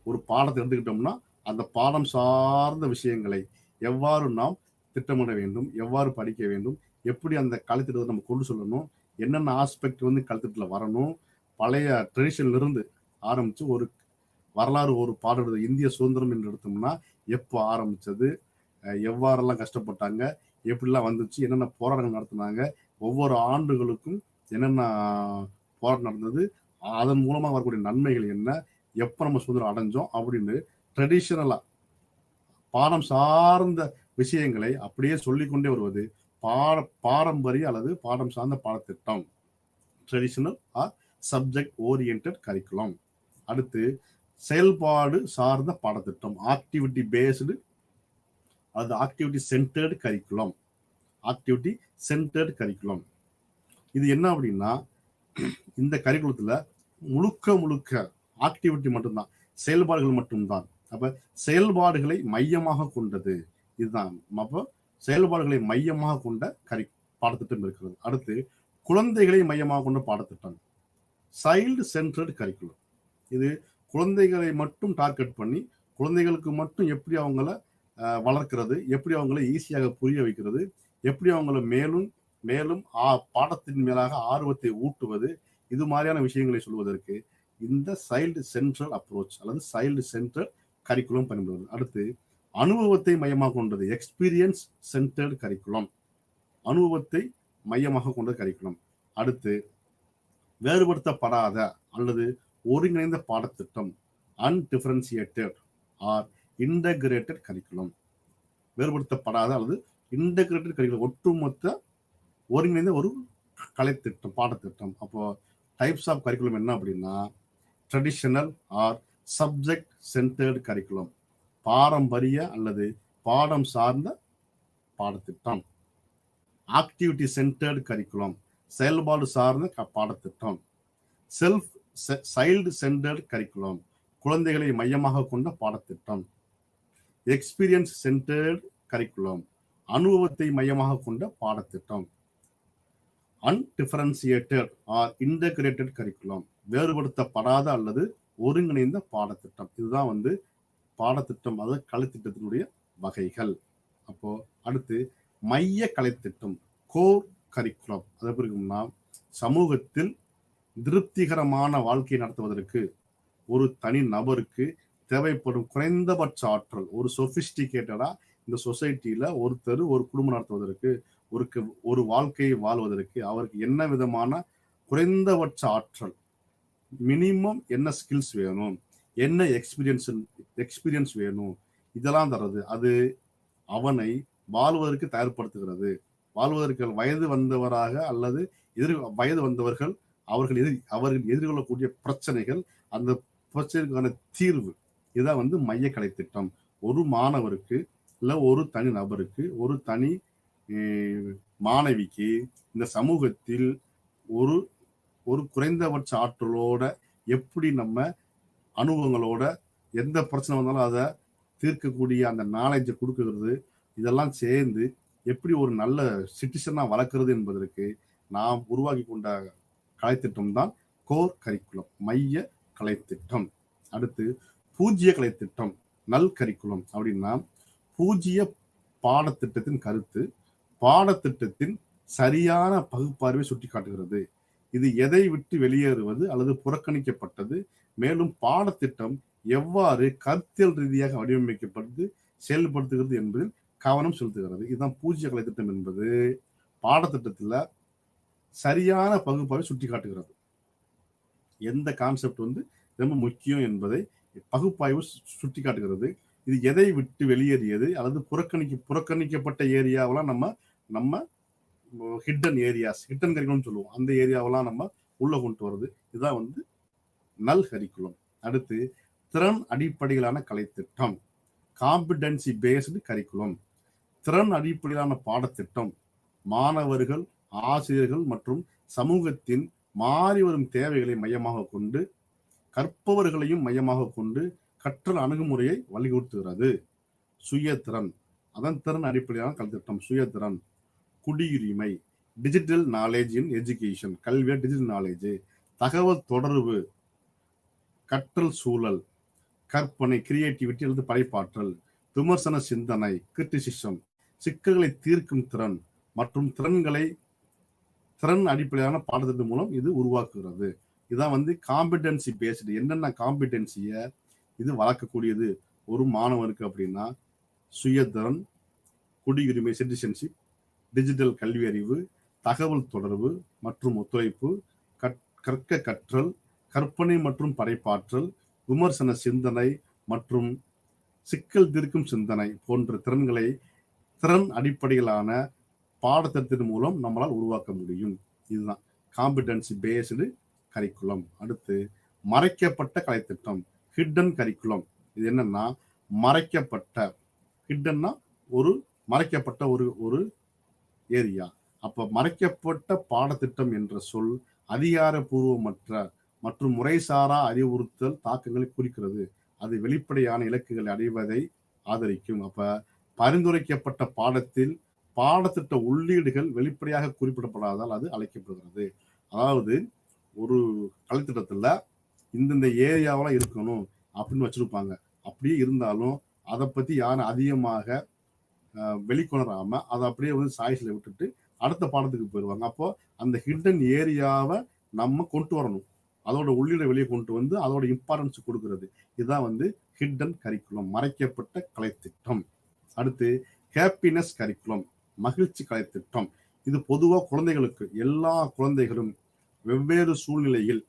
[SPEAKER 1] ஒரு பாடத்தை எடுத்துக்கிட்டோம்னா அந்த பாடம் சார்ந்த விஷயங்களை எவ்வாறு நாம் திட்டமிட வேண்டும், எவ்வாறு படிக்க வேண்டும், எப்படி அந்த கலைத்திட்டத்தை நம்ம கொண்டு சொல்லணும், என்னென்ன ஆஸ்பெக்ட் கலைத்திட்டத்தில் வரணும், பழைய ட்ரெடிஷன்ல இருந்து ஆரம்பிச்சு ஒரு வரலாறு, ஒரு பாடம் இந்திய சுதந்திரம் என்று எடுத்தோம்னா எப்போ ஆரம்பிச்சது, எவ்வாறெல்லாம் கஷ்டப்பட்டாங்க, எப்படிலாம் வந்துச்சு, என்னென்ன போராட்டங்கள் நடத்தினாங்க, ஒவ்வொரு ஆண்டுகளுக்கும் என்னென்ன போராட்டம் நடந்தது, அதன் மூலமாக வரக்கூடிய நன்மைகள் என்ன, எப்போ நம்ம சுதந்திரம் அடைஞ்சோம் அப்படின்னு ட்ரெடிஷனலா பாடம் சார்ந்த விஷயங்களை அப்படியே சொல்லிக்கொண்டே வருவது பாரம்பரிய அல்லது பாடம் சார்ந்த பாடத்திட்டம், traditional R subject oriented curriculum. அடுத்து செயல்பாடு சார்ந்த பாடத்திட்டம், ஆக்டிவிட்டி பேஸ்டு அது activity centred curriculum. Activity centred curriculum இது என்ன அப்படின்னா, இந்த கரிக்குலத்துல முழுக்க ஆக்டிவிட்டி மட்டும்தான், செயல்பாடுகள் மட்டும்தான். அப்ப செயல்பாடுகளை மையமாக கொண்டது இதுதான். அப்போ செயல்பாடுகளை மையமாக கொண்ட பாடத்திட்டம் இருக்கிறது. அடுத்து குழந்தைகளை மையமாக கொண்ட பாடத்திட்டம், சைல்டு சென்டர்டு கரிக்குலம். இது குழந்தைகளை மட்டும் டார்கெட் பண்ணி குழந்தைகளுக்கு மட்டும் எப்படி அவங்கள வளர்க்கிறது, எப்படி அவங்கள ஈஸியாக புரிய வைக்கிறது, எப்படி அவங்கள மேலும் மேலும் பாடத்தின் மேலாக ஆர்வத்தை ஊட்டுவது, இது மாதிரியான விஷயங்களை சொல்வதற்கு இந்த சைல்டு சென்ட்ரல் அப்ரோச் அல்லது சைல்டு சென்டர் கரிக்குலம் பயன்படுகிறது. அடுத்து அனுபவத்தை மையமாக கொண்டது, எக்ஸ்பீரியன்ஸ் சென்டர்டு கரிக்குலம், அனுபவத்தை மையமாக கொண்ட கரிக்குலம். அடுத்து வேறுபடுத்தப்படாத அல்லது ஒருங்கிணைந்த பாடத்திட்டம், அன்டிஃபரன்சியேட்டட் ஆர் இன்டகிரேட்டட் கரிக்குலம். வேறுபடுத்தப்படாத அல்லது இன்டகிரேட்டட் கரிக்குலம், ஒட்டுமொத்த ஒருங்கிணைந்த ஒரு கலைத்திட்டம், பாடத்திட்டம். அப்போ டைப்ஸ் ஆஃப் கரிக்குலம் என்ன அப்படின்னா, traditional R subject centred curriculum, பாரம்பரிய அல்லது பாடம் சார்ந்த பாடத்திட்டம். ஆக்டிவிட்டி சென்டர்டு கரிக்குலம், செயல்பாடு சார்ந்த பாடத்திட்டம். செல்ஃப் சைல்டு சென்டர்ட் கரிக்குலம், குழந்தைகளை மையமாக கொண்ட பாடத்திட்டம். எக்ஸ்பீரியன்ஸ் சென்டர்ட் கரிக்குலம், அனுபவத்தை மையமாக கொண்ட பாடத்திட்டம். அன்டிஃபரன்சியேட்டட் ஆர் இன்டகிரேட்டட் கரிக்குலம், வேறுபடுத்தப்படாத அல்லது ஒருங்கிணைந்த பாடத்திட்டம். இதுதான் வந்து பாடத்திட்டம், அதாவது கலைத்திட்டத்தினுடைய வகைகள். அப்போ அடுத்து மைய கலைத்திட்டம், கோர் கரிக்குலம். அது எப்படி இருக்கும்னா, சமூகத்தில் திருப்திகரமான வாழ்க்கையை நடத்துவதற்கு ஒரு தனி நபருக்கு தேவைப்படும் குறைந்தபட்ச ஆற்றல், ஒரு சொபிஸ்டிகேட்டடா இந்த சொசைட்டியில ஒருத்தர் ஒரு குடும்பம் நடத்துவதற்கு, ஒரு வாழ்க்கையை வாழ்வதற்கு அவருக்கு என்ன விதமான குறைந்தபட்ச ஆற்றல், மினிமம் என்ன ஸ்கில்ஸ் வேணும், என்ன எக்ஸ்பீரியன்ஸ் வேணும், இதெல்லாம் தர்றது. அது அவனை வாழ்வதற்கு தயார்படுத்துகிறது. வாழ்வதற்கு வயது வந்தவராக அல்லது வயது வந்தவர்கள் அவர்கள் எதிர்கொள்ளக்கூடிய பிரச்சனைகள், அந்த பிரச்சனைக்கான தீர்வு, இதான் வந்து மைய கலை திட்டம். ஒரு மாணவருக்கு இல்ல ஒரு தனி நபருக்கு, ஒரு தனி மாணவிக்கு இந்த சமூகத்தில் ஒரு ஒரு குறைந்தபட்ச ஆற்றலோட எப்படி நம்ம அனுபவங்களோட எந்த பிரச்சனை வந்தாலும் அதை தீர்க்கக்கூடிய அந்த நாலேஜை கொடுக்கிறது, இதெல்லாம் சேர்ந்து எப்படி ஒரு நல்ல சிட்டிசனா வளர்க்கிறது என்பதற்கு நாம் உருவாக்கி கொண்ட கலைத்திட்டம் தான் கோர் கரிக்குலம், மைய கலைத்திட்டம். அடுத்து பூஜ்ய கலைத்திட்டம், நல் கரிக்குலம். அப்படின்னா பூஜ்ய பாடத்திட்டத்தின் கருத்து பாடத்திட்டத்தின் சரியான பகுப்பாய்வை சுட்டி காட்டுகிறது. இது எதை விட்டு வெளியேறுவது அல்லது புறக்கணிக்கப்பட்டது, மேலும் பாடத்திட்டம் எவ்வாறு கருத்தியல் ரீதியாக வடிவமைக்கப்பட்டு செயல்படுத்துகிறது என்பதில் கவனம் செலுத்துகிறது. இதுதான் பூஜ்ய கலைத்திட்டம் என்பது பாடத்திட்டத்துல சரியான பகுப்பாய்வை சுட்டி காட்டுகிறது. எந்த கான்செப்ட் வந்து ரொம்ப முக்கியம் என்பதை பகுப்பாய்வு சுட்டி காட்டுகிறது. இது எதை விட்டு வெளியேறியது அல்லது புறக்கணிக்கப்பட்ட ஏரியாவெல்லாம் நம்ம ஹிட்டன் ஏரியாஸ், ஹிட்டன் கரிக்குலம் சொல்லுவோம், அந்த ஏரியாவெல்லாம் நம்ம உள்ள கொண்டு வருது. இதுதான் வந்து நல் கரிக்குலம். அடுத்து திறன் அடிப்படையிலான கலைத்திட்டம், காம்பிடன்சி பேஸ்டு கரிக்குலம். திறன் அடிப்படையிலான பாடத்திட்டம் மாணவர்கள், ஆசிரியர்கள் மற்றும் சமூகத்தின் மாறி வரும் தேவைகளை மையமாக கொண்டு, கற்பவர்களையும் மையமாக கொண்டு கற்றல் அணுகுமுறையை வலியுறுத்துகிறது. சுயத்திறன், அதன் திறன் அடிப்படையிலான கலைத்திட்டம். சுயத்திறன், குடியுரிமை, டிஜிட்டல் நாலேஜ் இன் எஜுகேஷன், கல்விய டிஜிட்டல் நாலேஜ், தகவல் தொடர்பு, கற்றல் சூழல், கற்பனை கிரியேட்டிவிட்டி அல்லது படைப்பாற்றல், விமர்சன சிந்தனை கிரிட்டிசிசம், சிக்கல்களை தீர்க்கும் திறன் மற்றும் திறன் அடிப்படையான பாடத்திட்டம் மூலம் இது உருவாக்குகிறது. இதான் வந்து காம்பிடன்சி பேஸ்டு. என்னென்ன காம்பிடன்சியை இது வளர்க்கக்கூடியது ஒரு மாணவனுக்கு அப்படின்னா, சுயத்திறன், குடியுரிமை சிட்டிசன்ஷிப், டிஜிட்டல் கல்வி அறிவு, தகவல் தொடர்பு மற்றும் ஒத்துழைப்பு, கற்றல், கற்பனை மற்றும் படைப்பாற்றல், விமர்சன சிந்தனை மற்றும் சிக்கல் தீர்க்கும் சிந்தனை போன்ற திறன்களை திறன் அடிப்படையிலான பாடத்திட்டத்தின் மூலம் நம்மளால் உருவாக்க முடியும். இதுதான் காம்பிடன்சி பேஸ்டு கரிக்குலம். அடுத்து மறைக்கப்பட்ட கலைத்திட்டம், ஹிட்டன் கரிக்குலம். இது என்னன்னா மறைக்கப்பட்ட, ஹிட்டன்னா ஒரு மறைக்கப்பட்ட ஒரு ஏரியா. அப்ப மறைக்கப்பட்ட பாடத்திட்டம் என்ற சொல் அதிகாரப்பூர்வமற்ற மற்றும் முறைசாரா அறிவுறுத்தல் தாக்கங்களை குறிக்கிறது. அது வெளிப்படையான இலக்குகளை அடைவதை ஆதரிக்கும். அப்ப பரிந்துரைக்கப்பட்ட பாடத்திட்ட உள்ளீடுகள் வெளிப்படையாக குறிப்பிடப்படாதால் அது அழைக்கப்படுகிறது. அதாவது ஒரு கலைத்திட்டத்துல இந்தந்த ஏரியாவெல்லாம் இருக்கணும் அப்படின்னு வச்சிருப்பாங்க. அப்படியே இருந்தாலும் அதை பத்தி யாரும் அதிகமாக வெளிக்கொணராம அதை அப்படியே வந்து சாய்ஸ்ல விட்டுட்டு அடுத்த பாடத்துக்கு போயிடுவாங்க. அப்போ அந்த ஹிட்டன் ஏரியாவை நம்ம கொண்டு வரணும், அதோட உள்ளீடை வெளியே கொண்டு வந்து அதோட இம்பார்ட்டன்ஸ் கொடுக்கிறது. இதுதான் வந்து ஹிட்டன் கரிக்குலம், மறைக்கப்பட்ட கலைத்திட்டம். அடுத்து ஹாப்பினஸ் கரிக்குலம், மகிழ்ச்சி கலைத்திட்டம். இது பொதுவாக குழந்தைகளுக்கு, எல்லா குழந்தைகளும் வெவ்வேறு சூழ்நிலையில்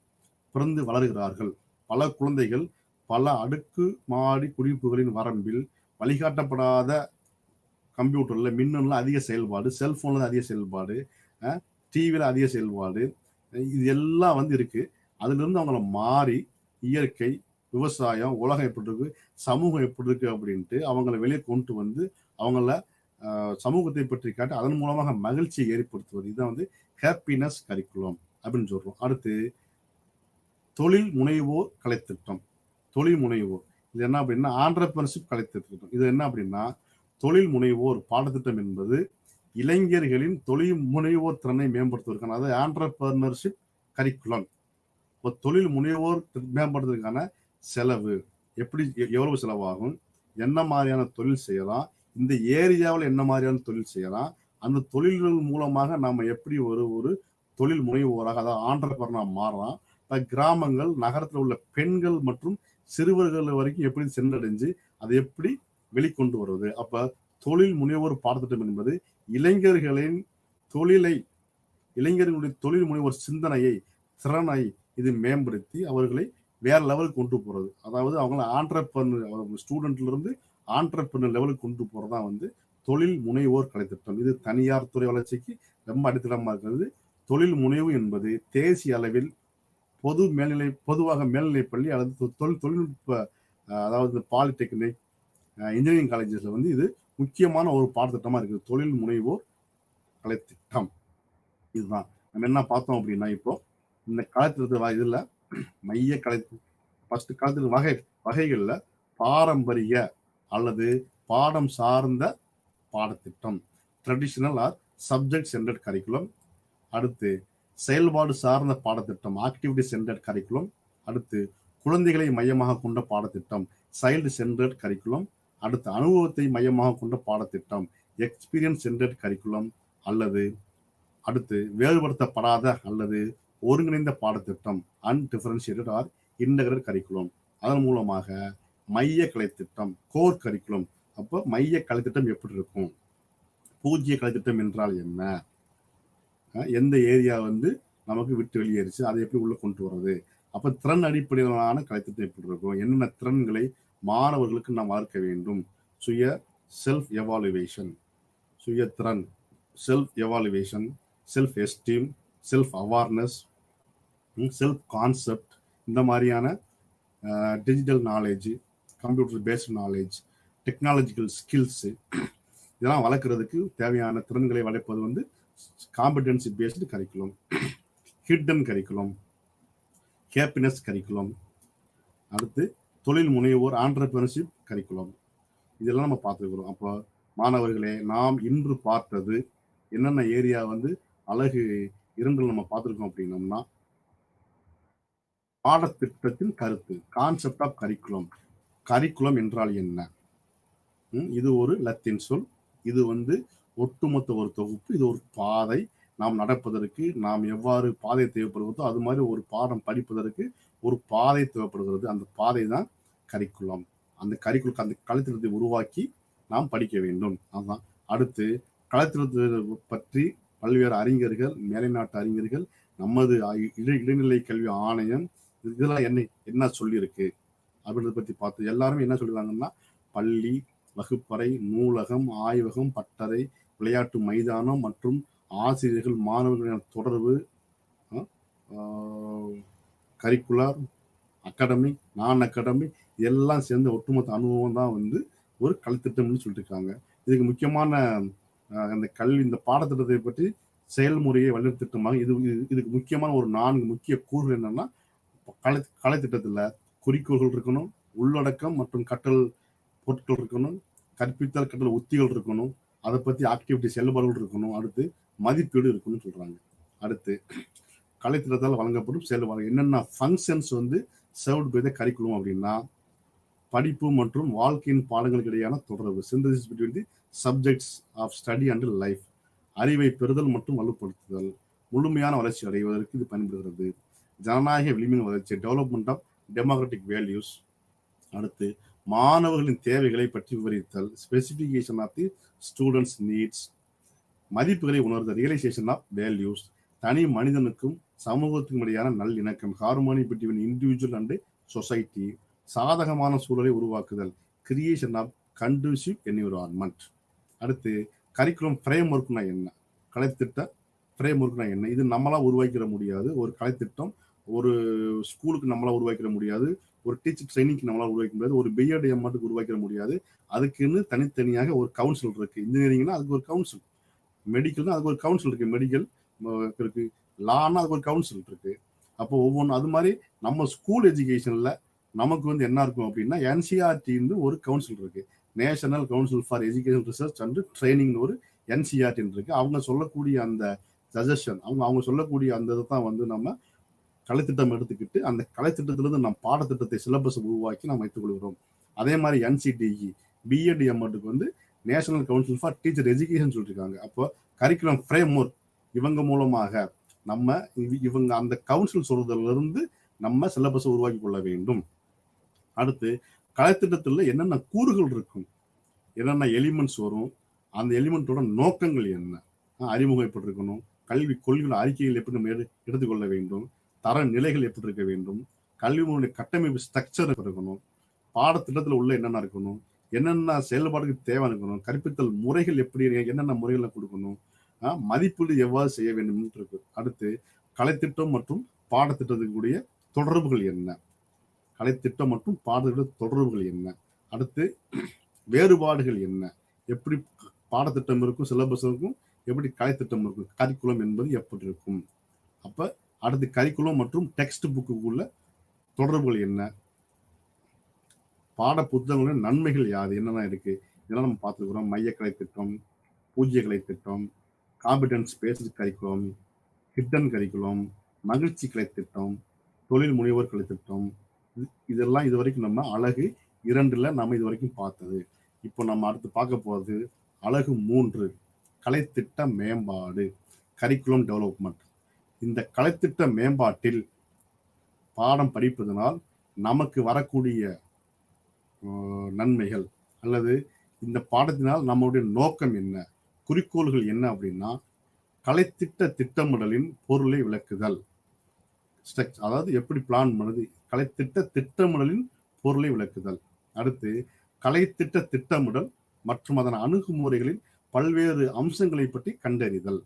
[SPEAKER 1] பிறந்து வளர்கிறார்கள். பல குழந்தைகள் பல அடுக்கு மாடி குடியிருப்புகளின் வரம்பில், வழிகாட்டப்படாத கம்ப்யூட்டர்ல மின்னணுல அதிக செயல்பாடு, செல்போன்ல அதிக செயல்பாடு, டிவியில அதிக செயல்பாடு, இது எல்லாம் வந்து இருக்கு. அதுல இருந்து அவங்கள மாறி இயற்கை, விவசாயம், உலகம் எப்படி இருக்கு, சமூகம் எப்படி இருக்கு அப்படின்ட்டு அவங்கள வெளியே கொண்டு வந்து அவங்கள சமூகத்தை பற்றி காட்டி அதன் மூலமாக மகிழ்ச்சியை ஏற்படுத்துவது. இதுதான் வந்து ஹாப்பினஸ் கரிக்குலம் அப்படின்னு சொல்றோம். அடுத்து தொழில் முனைவோர் கலைத்திட்டம். தொழில் முனைவோர் இது என்ன அப்படின்னா ஆண்டர்பிரினர்ஷிப் கலைத்திட்டம். இது என்ன அப்படின்னா தொழில் முனைவோர் பாடத்திட்டம் என்பது இளைஞர்களின் தொழில் முனைவோர் திறனை மேம்படுத்துவதற்கான, அதாவது ஆண்டர்பிரினர்ஷிப் கரிக்குலம். இப்போ தொழில் முனைவோர் மேம்படுத்துவதற்கான செலவு எப்படி, எவ்வளவு செலவாகும், என்ன மாதிரியான தொழில் செய்யலாம், இந்த ஏரியாவில் என்ன மாதிரியான தொழில் செய்யலாம், அந்த தொழில்கள் மூலமாக நாம எப்படி ஒரு தொழில் முனைவோராக, அதாவது ஆண்டர்பிரினர் மாறலாம். இப்போ கிராமங்கள் நகரத்தில் உள்ள பெண்கள் மற்றும் சிறுவர்கள் வரைக்கும் எப்படி சென்றடைஞ்சு அதை எப்படி வெளிக்கொண்டு வருவது. அப்ப தொழில் முனைவோர் பாடத்திட்டம் என்பது இளைஞர்களின் இளைஞர்களுடைய தொழில் முனைவோர் சிந்தனையை, திறனை இது மேம்படுத்தி அவர்களை வேற லெவலுக்கு கொண்டு போறது. அதாவது அவங்கள ஆண்டர்பிரினர் ஸ்டூடெண்ட்ல இருந்து ஆண்டர்பிரினர் லெவலுக்கு கொண்டு போறதா தொழில் முனைவோர் கலைத்திட்டம். இது தனியார் துறை வளர்ச்சிக்கு ரொம்ப அடித்தளமா இருக்கிறது. தொழில் முனைவு என்பது தேசிய அளவில் பொதுவாக மேல்நிலைப்பள்ளி அல்லது தொழில்நுட்ப, அதாவது பாலிடெக்னிக், இன்ஜினியரிங் காலேஜஸ்ல இது முக்கியமான ஒரு பாடத்திட்டமா இருக்குது. தொழில் முனைவோர் கலைத்திட்டம் இதுதான். நம்ம என்ன பார்த்தோம் அப்படின்னா, இப்போ இந்த கலைத்திட்டத்து இதுல மைய கலை ஃபர்ஸ்ட் கலைத்திட்ட வகைகள்ல பாரம்பரிய அல்லது பாடம் சார்ந்த பாடத்திட்டம், traditional R subject centred curriculum. அடுத்து செயல்பாடு சார்ந்த பாடத்திட்டம், ஆக்டிவிட்டி சென்டர்ட் கரிக்குலம். அடுத்து குழந்தைகளை மையமாக கொண்ட பாடத்திட்டம், சைல்டு சென்டர்ட் கரிக்குலம். அடுத்து அனுபவத்தை மையமாக கொண்ட பாடத்திட்டம், எக்ஸ்பீரியன்ஸ் சென்டர்ட் கரிக்குலம். அல்லது அடுத்து வேறுபடுத்தப்படாத அல்லது ஒருங்கிணைந்த பாடத்திட்டம், அன்டிஃபரன்ஷியேட்டட் ஆர் இன்டகிரேட் கரிக்குலம். அதன் மூலமாக மைய கலைத்திட்டம், கோர் கரிக்குலம். அப்போ மைய கலைத்திட்டம் எப்படி இருக்கும், பூஜ்ய கலைத்திட்டம் என்றால் என்ன, எந்த ஏரியா நமக்கு விட்டு வெளியேறிச்சு, அதை எப்படி உள்ள கொண்டு வர்றது, அப்ப திறன் அடிப்படையிலான கலைத்திட்டம் எப்படி இருக்கும், என்னென்ன திறன்களை மாணவர்களுக்கு நாம் வளர்க்க வேண்டும், சுய செல்ஃப் எவாலுவேஷன், சுய திறன், self evaluation, self esteem, self awareness, self concept, இந்த மாதிரியான digital knowledge, computer based knowledge, technological skills, இதெல்லாம் வளர்க்கறதுக்கு தேவையான திறன்களை வளர்ப்பது competency based curriculum, hidden curriculum, happiness curriculum. அடுத்து தொழில் முனைவோர் ஆண்டர்பிரினர்ஷிப் கரிக்குலம். இதெல்லாம் நம்ம பார்த்துக்கிறோம். அப்போ மாணவர்களே, நாம் இன்று பார்த்தது என்னென்ன ஏரியா அழகு 2 நம்ம பார்த்துருக்கோம் அப்படின்னோம்னா, பாடத்திட்டத்தின் கருத்து, கான்செப்ட் ஆஃப் கரிக்குலம். கரிக்குலம் என்றால் என்ன, இது ஒரு லத்தீன் சொல். இது ஒட்டுமொத்த ஒரு தொகுப்பு, இது ஒரு பாதை. நாம் நடப்பதற்கு நாம் எவ்வாறு பாதை தேவைப்படுகிறதோ அது மாதிரி ஒரு பாடம் படிப்பதற்கு ஒரு பாதை தேவைப்படுகிறது. அந்த பாதை தான் கரிக்குலம். அந்த கலைத்திட்டத்தை உருவாக்கி நாம் படிக்க வேண்டும். அதுதான். அடுத்து கலைத்திட்டத்தை பற்றி பல்வேறு அறிஞர்கள், மேலைநாட்டு அறிஞர்கள், நமது இடைநிலை கல்வி ஆணையம் இதெல்லாம் என்ன சொல்லியிருக்கு அப்படின்றத பத்தி பார்த்து எல்லாருமே என்ன சொல்லிருக்காங்கன்னா, பள்ளி, வகுப்பறை, நூலகம், ஆய்வகம், பட்டறை, விளையாட்டு மைதானம் மற்றும் ஆசிரியர்கள் மாணவர்களின் தொடர்பு, கரிக்குலர், அகாடமிக், நான் அகாடமிக் எல்லாம் சேர்ந்த ஒட்டுமொத்த அனுபவம் தான் ஒரு கலைத்திட்டம்னு சொல்லிட்டு இருக்காங்க. இதுக்கு முக்கியமான அந்த கல்வி, இந்த பாடத்திட்டத்தை பற்றி செயல்முறையை வழிநடத்திட்டமாக இதுக்கு முக்கியமான ஒரு 4 முக்கிய கூறுகள் என்னன்னா, கலைத்திட்டத்துல குறிக்கோள்கள் இருக்கணும், உள்ளடக்கம் மற்றும் கற்றல் பொருட்கள் இருக்கணும், கற்பித்தல் கற்றல் உத்திகள் இருக்கணும், அதை பத்தி ஆக்டிவிட்டி செயல்பாடுகள் இருக்கணும், அடுத்து மதிப்பீடு இருக்கணும்னு சொல்றாங்க. அடுத்து கலைத்திட்டத்தால் வழங்கப்படும் செயல்பாடு என்னென்ன functions served by the curriculum அப்படின்னா, படிப்பு மற்றும் வாழ்க்கையின் பாடங்களுக்கு இடையான தொடர்பு, synthesis between the subjects of study and life, அறிவை பெறுதல் மற்றும் வலுப்படுத்துதல், முழுமையான வளர்ச்சி அடைவதற்கு இது பயன்படுகிறது, ஜனநாயக விளிம்பின் வளர்ச்சி, டெவலப்மெண்ட் ஆஃப் டெமோக்ராட்டிக் வேல்யூஸ். அடுத்து மாணவர்களின் தேவைகளை பற்றி விவரித்தல், specification of the students needs, மதிப்புகளை உணர்தல், ரியலைசேஷன் ஆஃப் வேல்யூஸ், தனி மனிதனுக்கும் சமூகத்துக்கும் இடையான நல்லிணக்கம், harmony between individual and society, சாதகமான சூழலை உருவாக்குதல், கிரியேஷன் ஆஃப் கண்டியூசிவ் என்விரான்மெண்ட். அடுத்து கரிக்குலம் ஃப்ரேம் ஒர்க்னா என்ன, கலைத்திட்ட ஃப்ரேம் ஒர்க்னா என்ன, இது நம்மளா உருவாக்கிட முடியாது. ஒரு கலைத்திட்டம் ஒரு ஸ்கூலுக்கு நம்மளா உருவாக்கிட முடியாது, ஒரு டீச்சர் ட்ரைனிங்க்கு நம்மளால உருவாக்க முடியாது, ஒரு பிஎட் எம்மாட்டுக்கு உருவாக்கிட முடியாது. அதுக்குன்னு தனித்தனியாக ஒரு கவுன்சில் இருக்கு. இன்ஜினியரிங்னா அதுக்கு ஒரு கவுன்சில், மெடிக்கல்னா அதுக்கு ஒரு கவுன்சில் இருக்கு, மெடிக்கல் இருக்கு, லான்னா அதுக்கு ஒரு கவுன்சில் இருக்கு. அப்போ ஒவ்வொன்று அது மாதிரி நம்ம ஸ்கூல் எஜுகேஷன்ல நமக்கு வந்து என்ன இருக்கும் அப்படின்னா என்சிஆர்டின்னு ஒரு கவுன்சில் இருக்கு, national council for education research and ட்ரைனிங்னு ஒரு என்சிஆர்டின்னு இருக்கு. அவங்க சொல்லக்கூடிய அந்த சஜஷன், அவங்க சொல்லக்கூடிய அந்த இதை தான் வந்து நம்ம கலைத்திட்டம் எடுத்துக்கிட்டு அந்த கலைத்திட்டத்திலிருந்து நம்ம பாடத்திட்டத்தை சிலபஸ் உருவாக்கி நாம் வைத்துக் கொள்கிறோம். அதே மாதிரி என்சிடிஇ பிஎட் எம்எட்டுக்கு வந்து national council for teacher education சொல்லியிருக்காங்க. அப்போ கரிக்குலம் ஃப்ரேம் ஒர்க் இவங்க மூலமாக நம்ம இவங்க அந்த கவுன்சில் சொல்றதுல இருந்து நம்ம சிலபஸை உருவாக்கி கொள்ள வேண்டும். அடுத்து கலைத்திட்டத்தில் என்னென்ன கூறுகள் இருக்கும், என்னென்ன எலிமெண்ட்ஸ் வரும், அந்த எலிமெண்ட்டோட நோக்கங்கள் என்ன, அறிமுகம் எப்படி இருக்கணும், கல்வி கொள்கை அறிக்கைகள் எப்படி நம்ம எடுத்துக்கொள்ள வேண்டும், தர நிலைகள் எப்படி இருக்க வேண்டும், கல்வியினுடைய கட்டமைப்பு ஸ்ட்ரக்சர் இருக்கணும், பாடத்திட்டத்தில் உள்ள என்னென்ன இருக்கணும், என்னென்ன செயல்பாடுக்கு தேவை இருக்கணும், கற்பித்தல் முறைகள் எப்படி என்னென்ன முறைகளை கொடுக்கணும், மதிப்பீடு எவ்வாறு செய்ய வேண்டும் இருக்கு. அடுத்து கலைத்திட்டம் மற்றும் பாடத்திட்டத்துக்குரிய தொடர்புகள் என்ன, கலைத்திட்டம் மற்றும் பாடத்திட்ட தொடர்புகள் என்ன, அடுத்து வேறுபாடுகள் என்ன, எப்படி பாடத்திட்டம் இருக்கும் சிலபஸ் இருக்கும், எப்படி கலைத்திட்டம் இருக்கும், கரிக்குலம் என்பது எப்படி இருக்கும். அப்ப அடுத்து கரிக்குலம் மற்றும் டெக்ஸ்ட் புக்குக்குள்ள தொடர்புகள் என்ன, பாட புத்தகங்களின் நன்மைகள் யாது, என்னென்ன இருக்கு, இதெல்லாம் நம்ம பார்த்துக்கிறோம். மைய கலைத்திட்டம், பூஜ்ய கலைத்திட்டம், competence based curriculum, hidden curriculum, மகிழ்ச்சி கலைத்திட்டம், தொழில் முனைவோர் கலைத்திட்டம், இதெல்லாம் இது வரைக்கும் நம்ம அழகு 2ல நம்ம இது வரைக்கும் பார்த்தது. இப்போ நம்ம அடுத்து பார்க்க போறது அழகு 3 கலைத்திட்ட மேம்பாடு, கரிக்குலம் டெவலப்மெண்ட். இந்த கலைத்திட்ட மேம்பாட்டில் பாடம் படிப்பதனால் நமக்கு வரக்கூடிய நன்மைகள் அல்லது இந்த பாடத்தினால் நம்முடைய நோக்கம் என்ன, குறிக்கோள்கள் என்ன அப்படின்னா கலைத்திட்ட திட்டமிடலின் பொருளை விளக்குதல், அதாவது எப்படி பிளான் பண்ணுது, கலைத்திட்ட திட்டமிடலின் பொருளை விளக்குதல். அடுத்து கலைத்திட்ட திட்டமிடல் மற்றும் அதன் அணுகுமுறைகளின் பல்வேறு அம்சங்களை பற்றி கண்டறிதல்.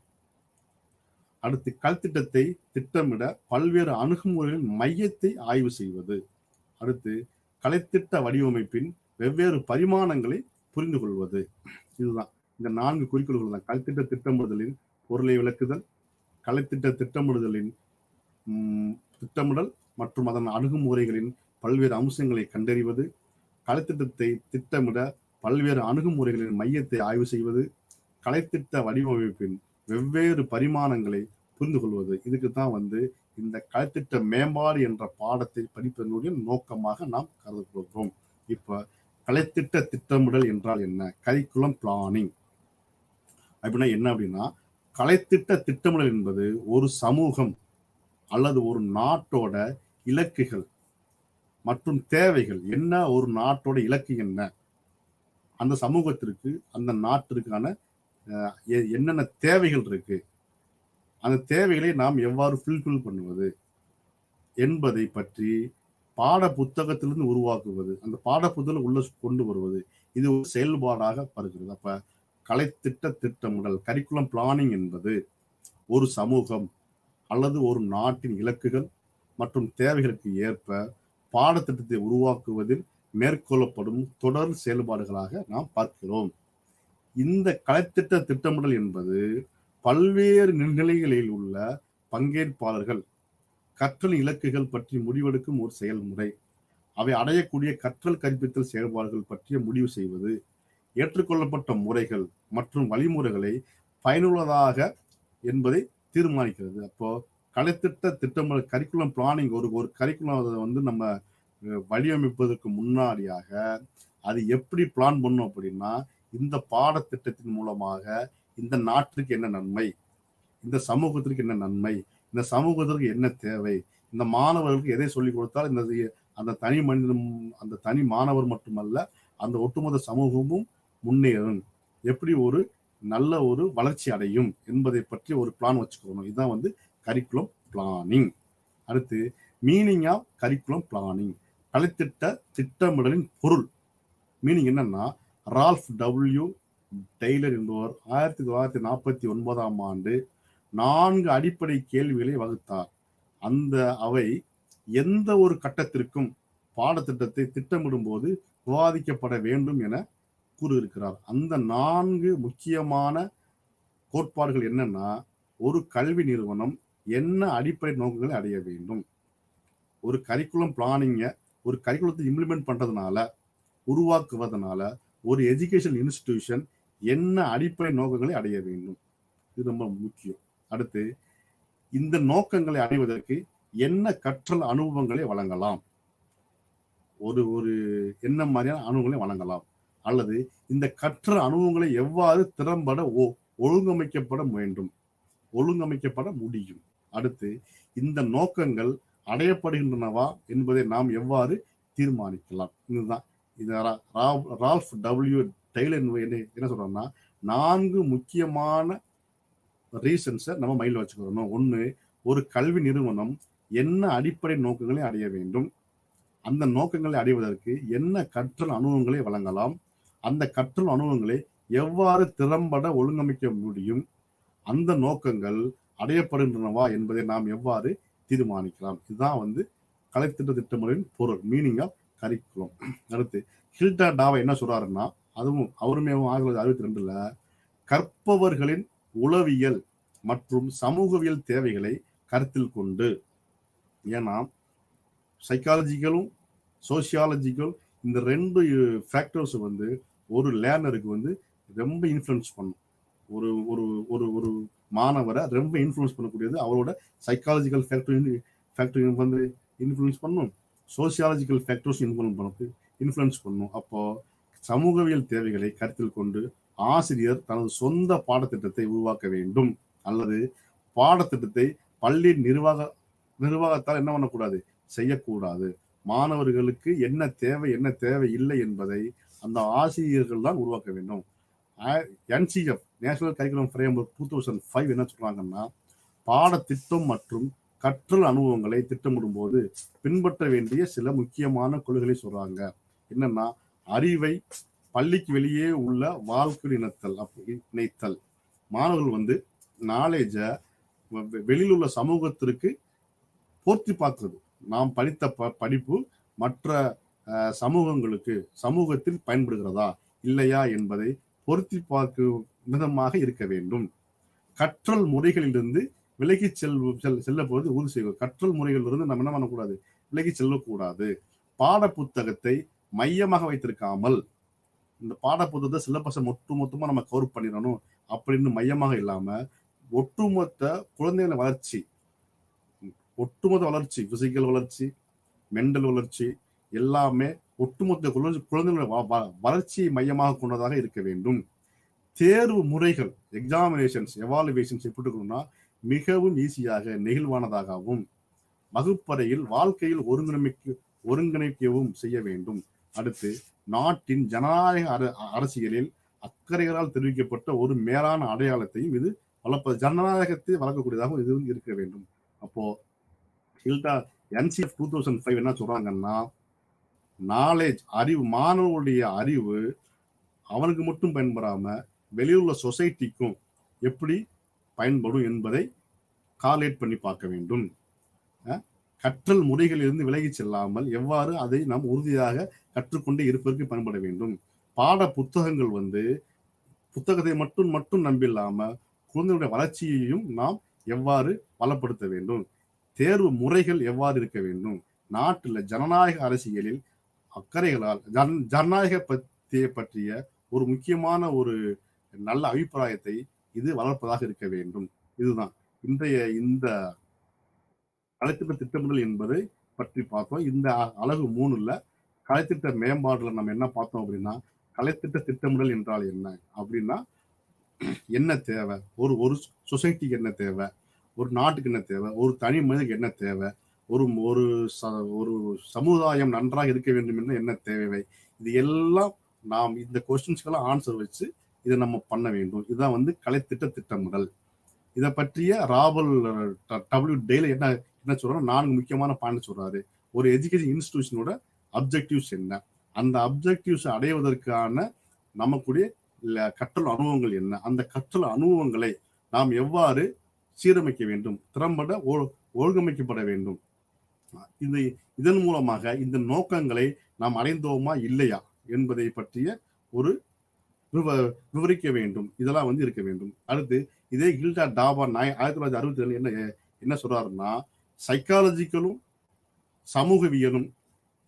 [SPEAKER 1] அடுத்து கல்திட்டத்தை திட்டமிட பல்வேறு அணுகுமுறைகளின் மையத்தை ஆய்வு செய்வது. அடுத்து கலைத்திட்ட வடிவமைப்பின் வெவ்வேறு பரிமாணங்களை புரிந்து கொள்வது. இதுதான் இந்த 4 குறிக்கோள்கள் தான். கலைத்திட்ட திட்டமிடுதலின் பொருளை விளக்குதல், கலைத்திட்ட திட்டமிடுதலின் திட்டமிடல் மற்றும் அதன் அணுகுமுறைகளின் பல்வேறு அம்சங்களை கண்டறிவது, கலைத்திட்டத்தை திட்டமிட பல்வேறு அணுகுமுறைகளின் மையத்தை ஆய்வு செய்வது, கலைத்திட்ட வடிவமைப்பின் வெவ்வேறு பரிமாணங்களை புரிந்து கொள்வது. இதுக்கு தான் வந்து இந்த கலைத்திட்ட மேம்பாடு என்ற பாடத்தை படிப்பதனுடைய நோக்கமாக நாம் கருதுகிறோம். இப்ப கலைத்திட்ட திட்டமிடல் என்றால் என்ன, கரிக்குலம் பிளானிங் அப்படின்னா என்ன அப்படின்னா, கலைத்திட்ட திட்டமிடல் என்பது ஒரு சமூகம் அல்லது ஒரு நாட்டோட இலக்குகள் மற்றும் தேவைகள் என்ன, ஒரு நாட்டோட இலக்கு என்ன, அந்த சமூகத்திற்கு அந்த நாட்டிற்கான என்னென்ன தேவைகள் இருக்கு, அந்த தேவைகளை நாம் எவ்வாறு ஃபுல்ஃபில் பண்ணுவது என்பதை பற்றி பாட புத்தகத்திலிருந்து உருவாக்குவது, அந்த பாட புத்தகம் உள்ள கொண்டு வருவது, இது ஒரு செயல்பாடாக வருகிறது. அப்ப கலைத்திட்ட திட்டமிடல் கரிக்குலம் பிளானிங் என்பது ஒரு சமூகம் அல்லது ஒரு நாட்டின் இலக்குகள் மற்றும் தேவைகளுக்கு ஏற்ப பாடத்திட்டத்தை உருவாக்குவதில் மேற்கொள்ளப்படும் தொடர் செயல்பாடுகளாக நாம் பார்க்கிறோம். இந்த கலைத்திட்ட திட்டமிடல் என்பது பல்வேறு நிலைகளில் உள்ள பங்கேற்பாளர்கள் கற்றல் இலக்குகள் பற்றி முடிவெடுக்கும் ஒரு செயல்முறை. அவை அடையக்கூடிய கற்றல் கற்பித்தல் செயல்பாடுகள் பற்றிய முடிவு செய்வது, ஏற்றுக்கொள்ளப்பட்ட முறைகள் மற்றும் வழிமுறைகளை பயனுள்ளதாக என்பதை தீர்மானிக்கிறது. அப்போ கலைத்திட்ட திட்டமிடல் கரிக்குலம் பிளானிங் ஒரு கரிக்குலம் வந்து நம்ம வடிவமைப்பதற்கு முன்னாடியாக அது எப்படி பிளான் பண்ணும் அப்படின்னா, இந்த பாடத்திட்டத்தின் மூலமாக இந்த நாட்டிற்கு என்ன நன்மை, இந்த சமூகத்திற்கு என்ன நன்மை, இந்த சமூகத்திற்கு என்ன தேவை, இந்த மாணவர்களுக்கு எதை சொல்லிக் கொடுத்தால் இந்த அந்த தனி மனிதனும் அந்த தனி மாணவர் மட்டுமல்ல அந்த ஒட்டுமொத்த சமூகமும் முன்னேறும், எப்படி ஒரு நல்ல ஒரு வளர்ச்சி அடையும் என்பதை பற்றி ஒரு பிளான் வச்சுக்கணும். இதுதான் வந்து கரிக்குலம் பிளானிங். அடுத்து மீனிங் ஆஃப் கரிக்குலம் பிளானிங், கலைத்திட்ட திட்டமிடலின் பொருள். மீனிங் என்னன்னா, ரால்ஃப் டபிள்யூ டெய்லர் என்பவர் 1949ஆம் ஆண்டு 4 அடிப்படை கேள்விகளை வகுத்தார். அவை எந்த ஒரு கட்டத்திற்கும் பாடத்திட்டத்தை திட்டமிடும் போது விவாதிக்கப்பட வேண்டும் என கூறியிருக்கிறார். அந்த 4 முக்கியமான கோட்பாடுகள் என்னன்னா, ஒரு கல்வி நிறுவனம் என்ன அடிப்படை நோக்கங்களை அடைய வேண்டும். ஒரு கரிக்குலம் பிளானிங்க ஒரு கரிக்குலத்தை இம்ப்ளிமெண்ட் பண்றதுனால, உருவாக்குவதனால ஒரு எஜுகேஷன் இன்ஸ்டிடியூஷன் என்ன அடிப்படை நோக்கங்களை அடைய வேண்டும். இது ரொம்ப முக்கியம். அடுத்து இந்த நோக்கங்களை அடைவதற்கு என்ன கற்றல் அனுபவங்களை வழங்கலாம். ஒரு ஒரு என்ன மாதிரியான அனுபவங்களை வழங்கலாம், அல்லது இந்த கற்றல் அனுபவங்களை எவ்வாறு திறம்பட ஒழுங்கமைக்கப்பட வேண்டும், ஒழுங்கமைக்கப்பட முடியும். அடுத்து இந்த நோக்கங்கள் அடையப்படுகின்றனவா என்பதை நாம் எவ்வாறு தீர்மானிக்கலாம். இதுதான் இது ரால்ஃப் டபிள்யூ டெய்லர் என்ன சொல்றோம்னா 4 முக்கியமான ரீசன்ஸை நம்ம மைண்ட்ல வச்சுக்கணும். ஒண்ணு, ஒரு கல்வி நிறுவனம் என்ன அடிப்படை நோக்கங்களை அடைய வேண்டும், அந்த நோக்கங்களை அடைவதற்கு என்ன கற்றல் அனுபவங்களை வழங்கலாம், அந்த கற்றல் அனுபவங்களை எவ்வாறு திறம்பட ஒழுங்கமைக்க முடியும், அந்த நோக்கங்கள் அடையப்படுகின்றனவா என்பதை நாம் எவ்வாறு தீர்மானிக்கலாம். இதுதான் கலைத்திட்ட திட்டமிடலின் பொருள், மீனிங் ஆஃப் கரிக்குலம். அடுத்து ஹில்டா டாவா என்ன சொல்றாருன்னா, அதுவும் அவருமே 1962 கற்பவர்களின் உளவியல் மற்றும் சமூகவியல் தேவைகளை கருத்தில் கொண்டு, ஏன்னா சைக்காலஜிக்கலும் சோசியாலஜிக்கல் இந்த 2 ஃபேக்டர்ஸ் ஒரு லேர்னருக்கு ரொம்ப இன்ஃப்ளூயன்ஸ் பண்ணும். ஒரு ஒரு ஒரு ஒரு மாணவரை ரொம்ப இன்ஃப்ளூயன்ஸ் பண்ணக்கூடியது அவரோட சைக்காலஜிக்கல் ஃபேக்டர் இன்ஃப்ளூயன்ஸ் பண்ணும், சோசியாலஜிக்கல் ஃபேக்டர்ஸ் இன்ஃப்ளூயன்ஸ் பண்ணும். அப்போ சமூகவியல் தேவைகளை கருத்தில் கொண்டு ஆசிரியர் தனது சொந்த பாடத்திட்டத்தை உருவாக்க வேண்டும், அல்லது பாடத்திட்டத்தை பள்ளி நிர்வாகத்தால் என்ன பண்ணக்கூடாது, செய்யக்கூடாது. மாணவர்களுக்கு என்ன தேவை என்ன தேவை இல்லை என்பதை அந்த ஆசிரியர்கள் தான் உருவாக்க வேண்டும். NCF நேஷனல் கரிக்குலம் ஃப்ரேம்வொர்க் 2005 என்ன சொல்றாங்கன்னா, பாடத்திட்டம் மற்றும் கற்றல் அனுபவங்களை திட்டமிடும் போது பின்பற்ற வேண்டிய சில முக்கியமான கொள்கைகளை சொல்றாங்க. என்னன்னா, அறிவை பள்ளிக்கு வெளியே உள்ள வாழ்க்கை இணைத்தல். மாணவர்கள் நாலேஜ வெளியில் உள்ள சமூகத்திற்கு போற்றி பார்க்கிறது. நாம் படித்த படிப்பு மற்ற சமூகங்களுக்கு சமூகத்தில் பயன்படுகிறதா இல்லையா என்பதை பொருத்தி பார்க்கும் விதமாக இருக்க வேண்டும். கற்றல் முறைகளிலிருந்து விலகி செல்ல போது உறுதி செய்வது. கற்றல் முறைகளிலிருந்து நம்ம என்ன பண்ணக்கூடாது, விலகி செல்லக்கூடாது. பாட புத்தகத்தை மையமாக வைத்திருக்காமல், இந்த பாட புத்தகத்தை சிலபஸை மொத்தமா நம்ம கவர் பண்ணிடணும் அப்படின்னு மையமாக இல்லாம, ஒட்டுமொத்த குழந்தைகள வளர்ச்சி, பிசிக்கல் வளர்ச்சி, மென்டல் வளர்ச்சி எல்லாமே ஒட்டுமொத்த குழந்தைகளோட வளர்ச்சியை மையமாக கொண்டதாக இருக்க வேண்டும். தேர்வு முறைகள், எக்ஸாமினேஷன்ஸ், எவாலுவேஷன்ஸ் எப்படி இருக்கணும்னா மிகவும் ஈஸியாக நெகிழ்வானதாகவும் வகுப்பறையில் வாழ்க்கையில் ஒருங்கிணைக்கவும் செய்ய வேண்டும். அடுத்து நாட்டின் ஜனநாயக அரசியலில் அக்கறைகளால் தெரிவிக்கப்பட்ட ஒரு மேலான அடையாளத்தையும் இது வளர்ப்பது, ஜனநாயகத்தை வளர்க்கக்கூடியதாகவும் இது இருக்க வேண்டும். அப்போ NCF 2005 என்ன சொல்றாங்கன்னா, நாலேஜ் அறிவு, மாணவனுடைய அறிவு அவனுக்கு மட்டும் பயன்படாம வெளியுள்ள சொசைட்டிக்கும் எப்படி பயன்படும் என்பதை கால்குலேட் பண்ணி பார்க்க வேண்டும். கற்றல் முறைகளில் இருந்து விலகி செல்லாமல் எவ்வாறு அதை நாம் உறுதியாக கற்றுக்கொண்டே இருப்பதற்கு பயன்பட வேண்டும். பாட புத்தகங்கள் புத்தகத்தை மட்டும் நம்பில்லாம குழந்தைகளுடைய வளர்ச்சியையும் நாம் எவ்வாறு வளப்படுத்த வேண்டும். தேர்வு முறைகள் எவ்வாறு இருக்க வேண்டும். நாட்டில் ஜனநாயக அரசியலில் அக்கறைகளால் ஜனநாயக பற்றிய ஒரு முக்கியமான ஒரு நல்ல அபிப்பிராயத்தை இது வளர்ப்பதாக இருக்க வேண்டும். இதுதான் இன்றைய இந்த கலைத்திட்ட திட்டமிடல் என்பதை பற்றி பார்த்தோம். இந்த அலகு 3ல கலைத்திட்ட மேம்பாடுல நம்ம என்ன பார்த்தோம் அப்படின்னா, கலைத்திட்ட திட்டமிடல் என்றால் என்ன அப்படின்னா, என்ன தேவை, ஒரு சொசைட்டிக்கு என்ன தேவை, ஒரு நாட்டுக்கு என்ன தேவை, ஒரு தனி மனிதனுக்கு என்ன தேவை, ஒரு சமுதாயம் நன்றாக இருக்க வேண்டும் என்று என்ன தேவை, இது எல்லாம் நாம் இந்த கொஸ்டின்ஸ்க்கெல்லாம் ஆன்சர் வச்சு இதை நம்ம பண்ண வேண்டும். இதுதான் கலைத்திட்ட திட்டமிடல். இதை பற்றிய ராபல் டபிள்யூ டெய்லர் என்ன சொல்றாரு, 4 முக்கியமான பாயிண்ட் சொல்றாரு. ஒரு எஜுகேஷன் இன்ஸ்டிடியூஷனோட அப்ஜெக்டிவ்ஸ் என்ன, அந்த அப்ஜெக்டிவ்ஸ் அடைவதற்கான நமக்குடைய கற்றல் அனுபவங்கள் என்ன, அந்த கற்றல் அனுபவங்களை நாம் எவ்வாறு சீரமைக்க வேண்டும், திறம்பட ஒழுங்கமைக்கப்பட வேண்டும். இதன் மூலமாக இந்த நோக்கங்களை நாம் அடைந்தோமா இல்லையா என்பதை பற்றிய ஒரு விவரிக்க வேண்டும். இதெல்லாம் இருக்க வேண்டும். அடுத்து இதே ஹில்டா டாவா 1967 என்ன என்ன சொல்றாருன்னா, சைக்காலஜிக்கலும் சமூகவியலும்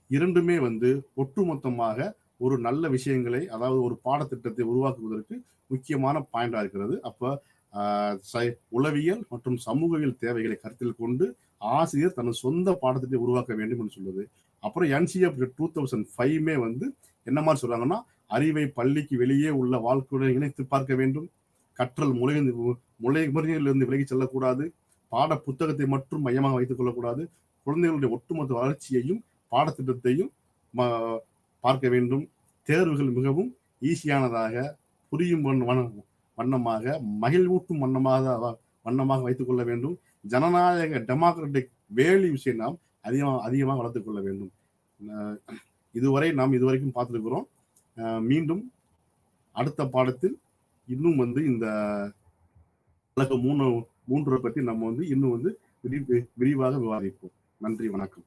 [SPEAKER 1] இரண்டுமே வந்து ஒட்டுமொத்தமாக ஒரு நல்ல விஷயங்களை, அதாவது ஒரு பாடத்திட்டத்தை உருவாக்குவதற்கு முக்கியமான பாயிண்டா இருக்கிறது. அப்ப உளவியல் மற்றும் சமூகவியல் தேவைகளை கருத்தில் கொண்டு ஆசிரியர் தனது சொந்த பாடத்திட்டத்தை உருவாக்க வேண்டும் என்று சொல்லுது. அப்புறம் NCERT 2005 வந்து என்ன மாதிரி சொல்றாங்கன்னா, அறிவை பள்ளிக்கு வெளியே உள்ள வாழ்க்கையுடன் இணைத்து பார்க்க வேண்டும், கற்றல் முறையிலிருந்து விலகி செல்லக்கூடாது, பாட புத்தகத்தை மட்டும் மையமாக வைத்துக் கொள்ளக்கூடாது, குழந்தைகளுடைய ஒட்டுமொத்த வளர்ச்சியையும் பாடத்திட்டத்தையும் பார்க்க வேண்டும், தேர்வுகள் மிகவும் ஈஸியானதாக, புரியும் வண்ணமாக, மகிழ்வூட்டும் வண்ணமாக வைத்துக் கொள்ள வேண்டும், ஜனநாயக டெமோக்ராட்டிக் வேல்யூஸை நாம் அதிகமாக வளர்த்துக் கொள்ள வேண்டும். இதுவரை நாம் இதுவரைக்கும் பார்த்திருக்கிறோம். மீண்டும் அடுத்த பாடத்தில் இன்னும் வந்து இந்த உலகம் 3 பற்றி நம்ம வந்து இன்னும் வந்து விரிவாக விவாதிப்போம். நன்றி வணக்கம்.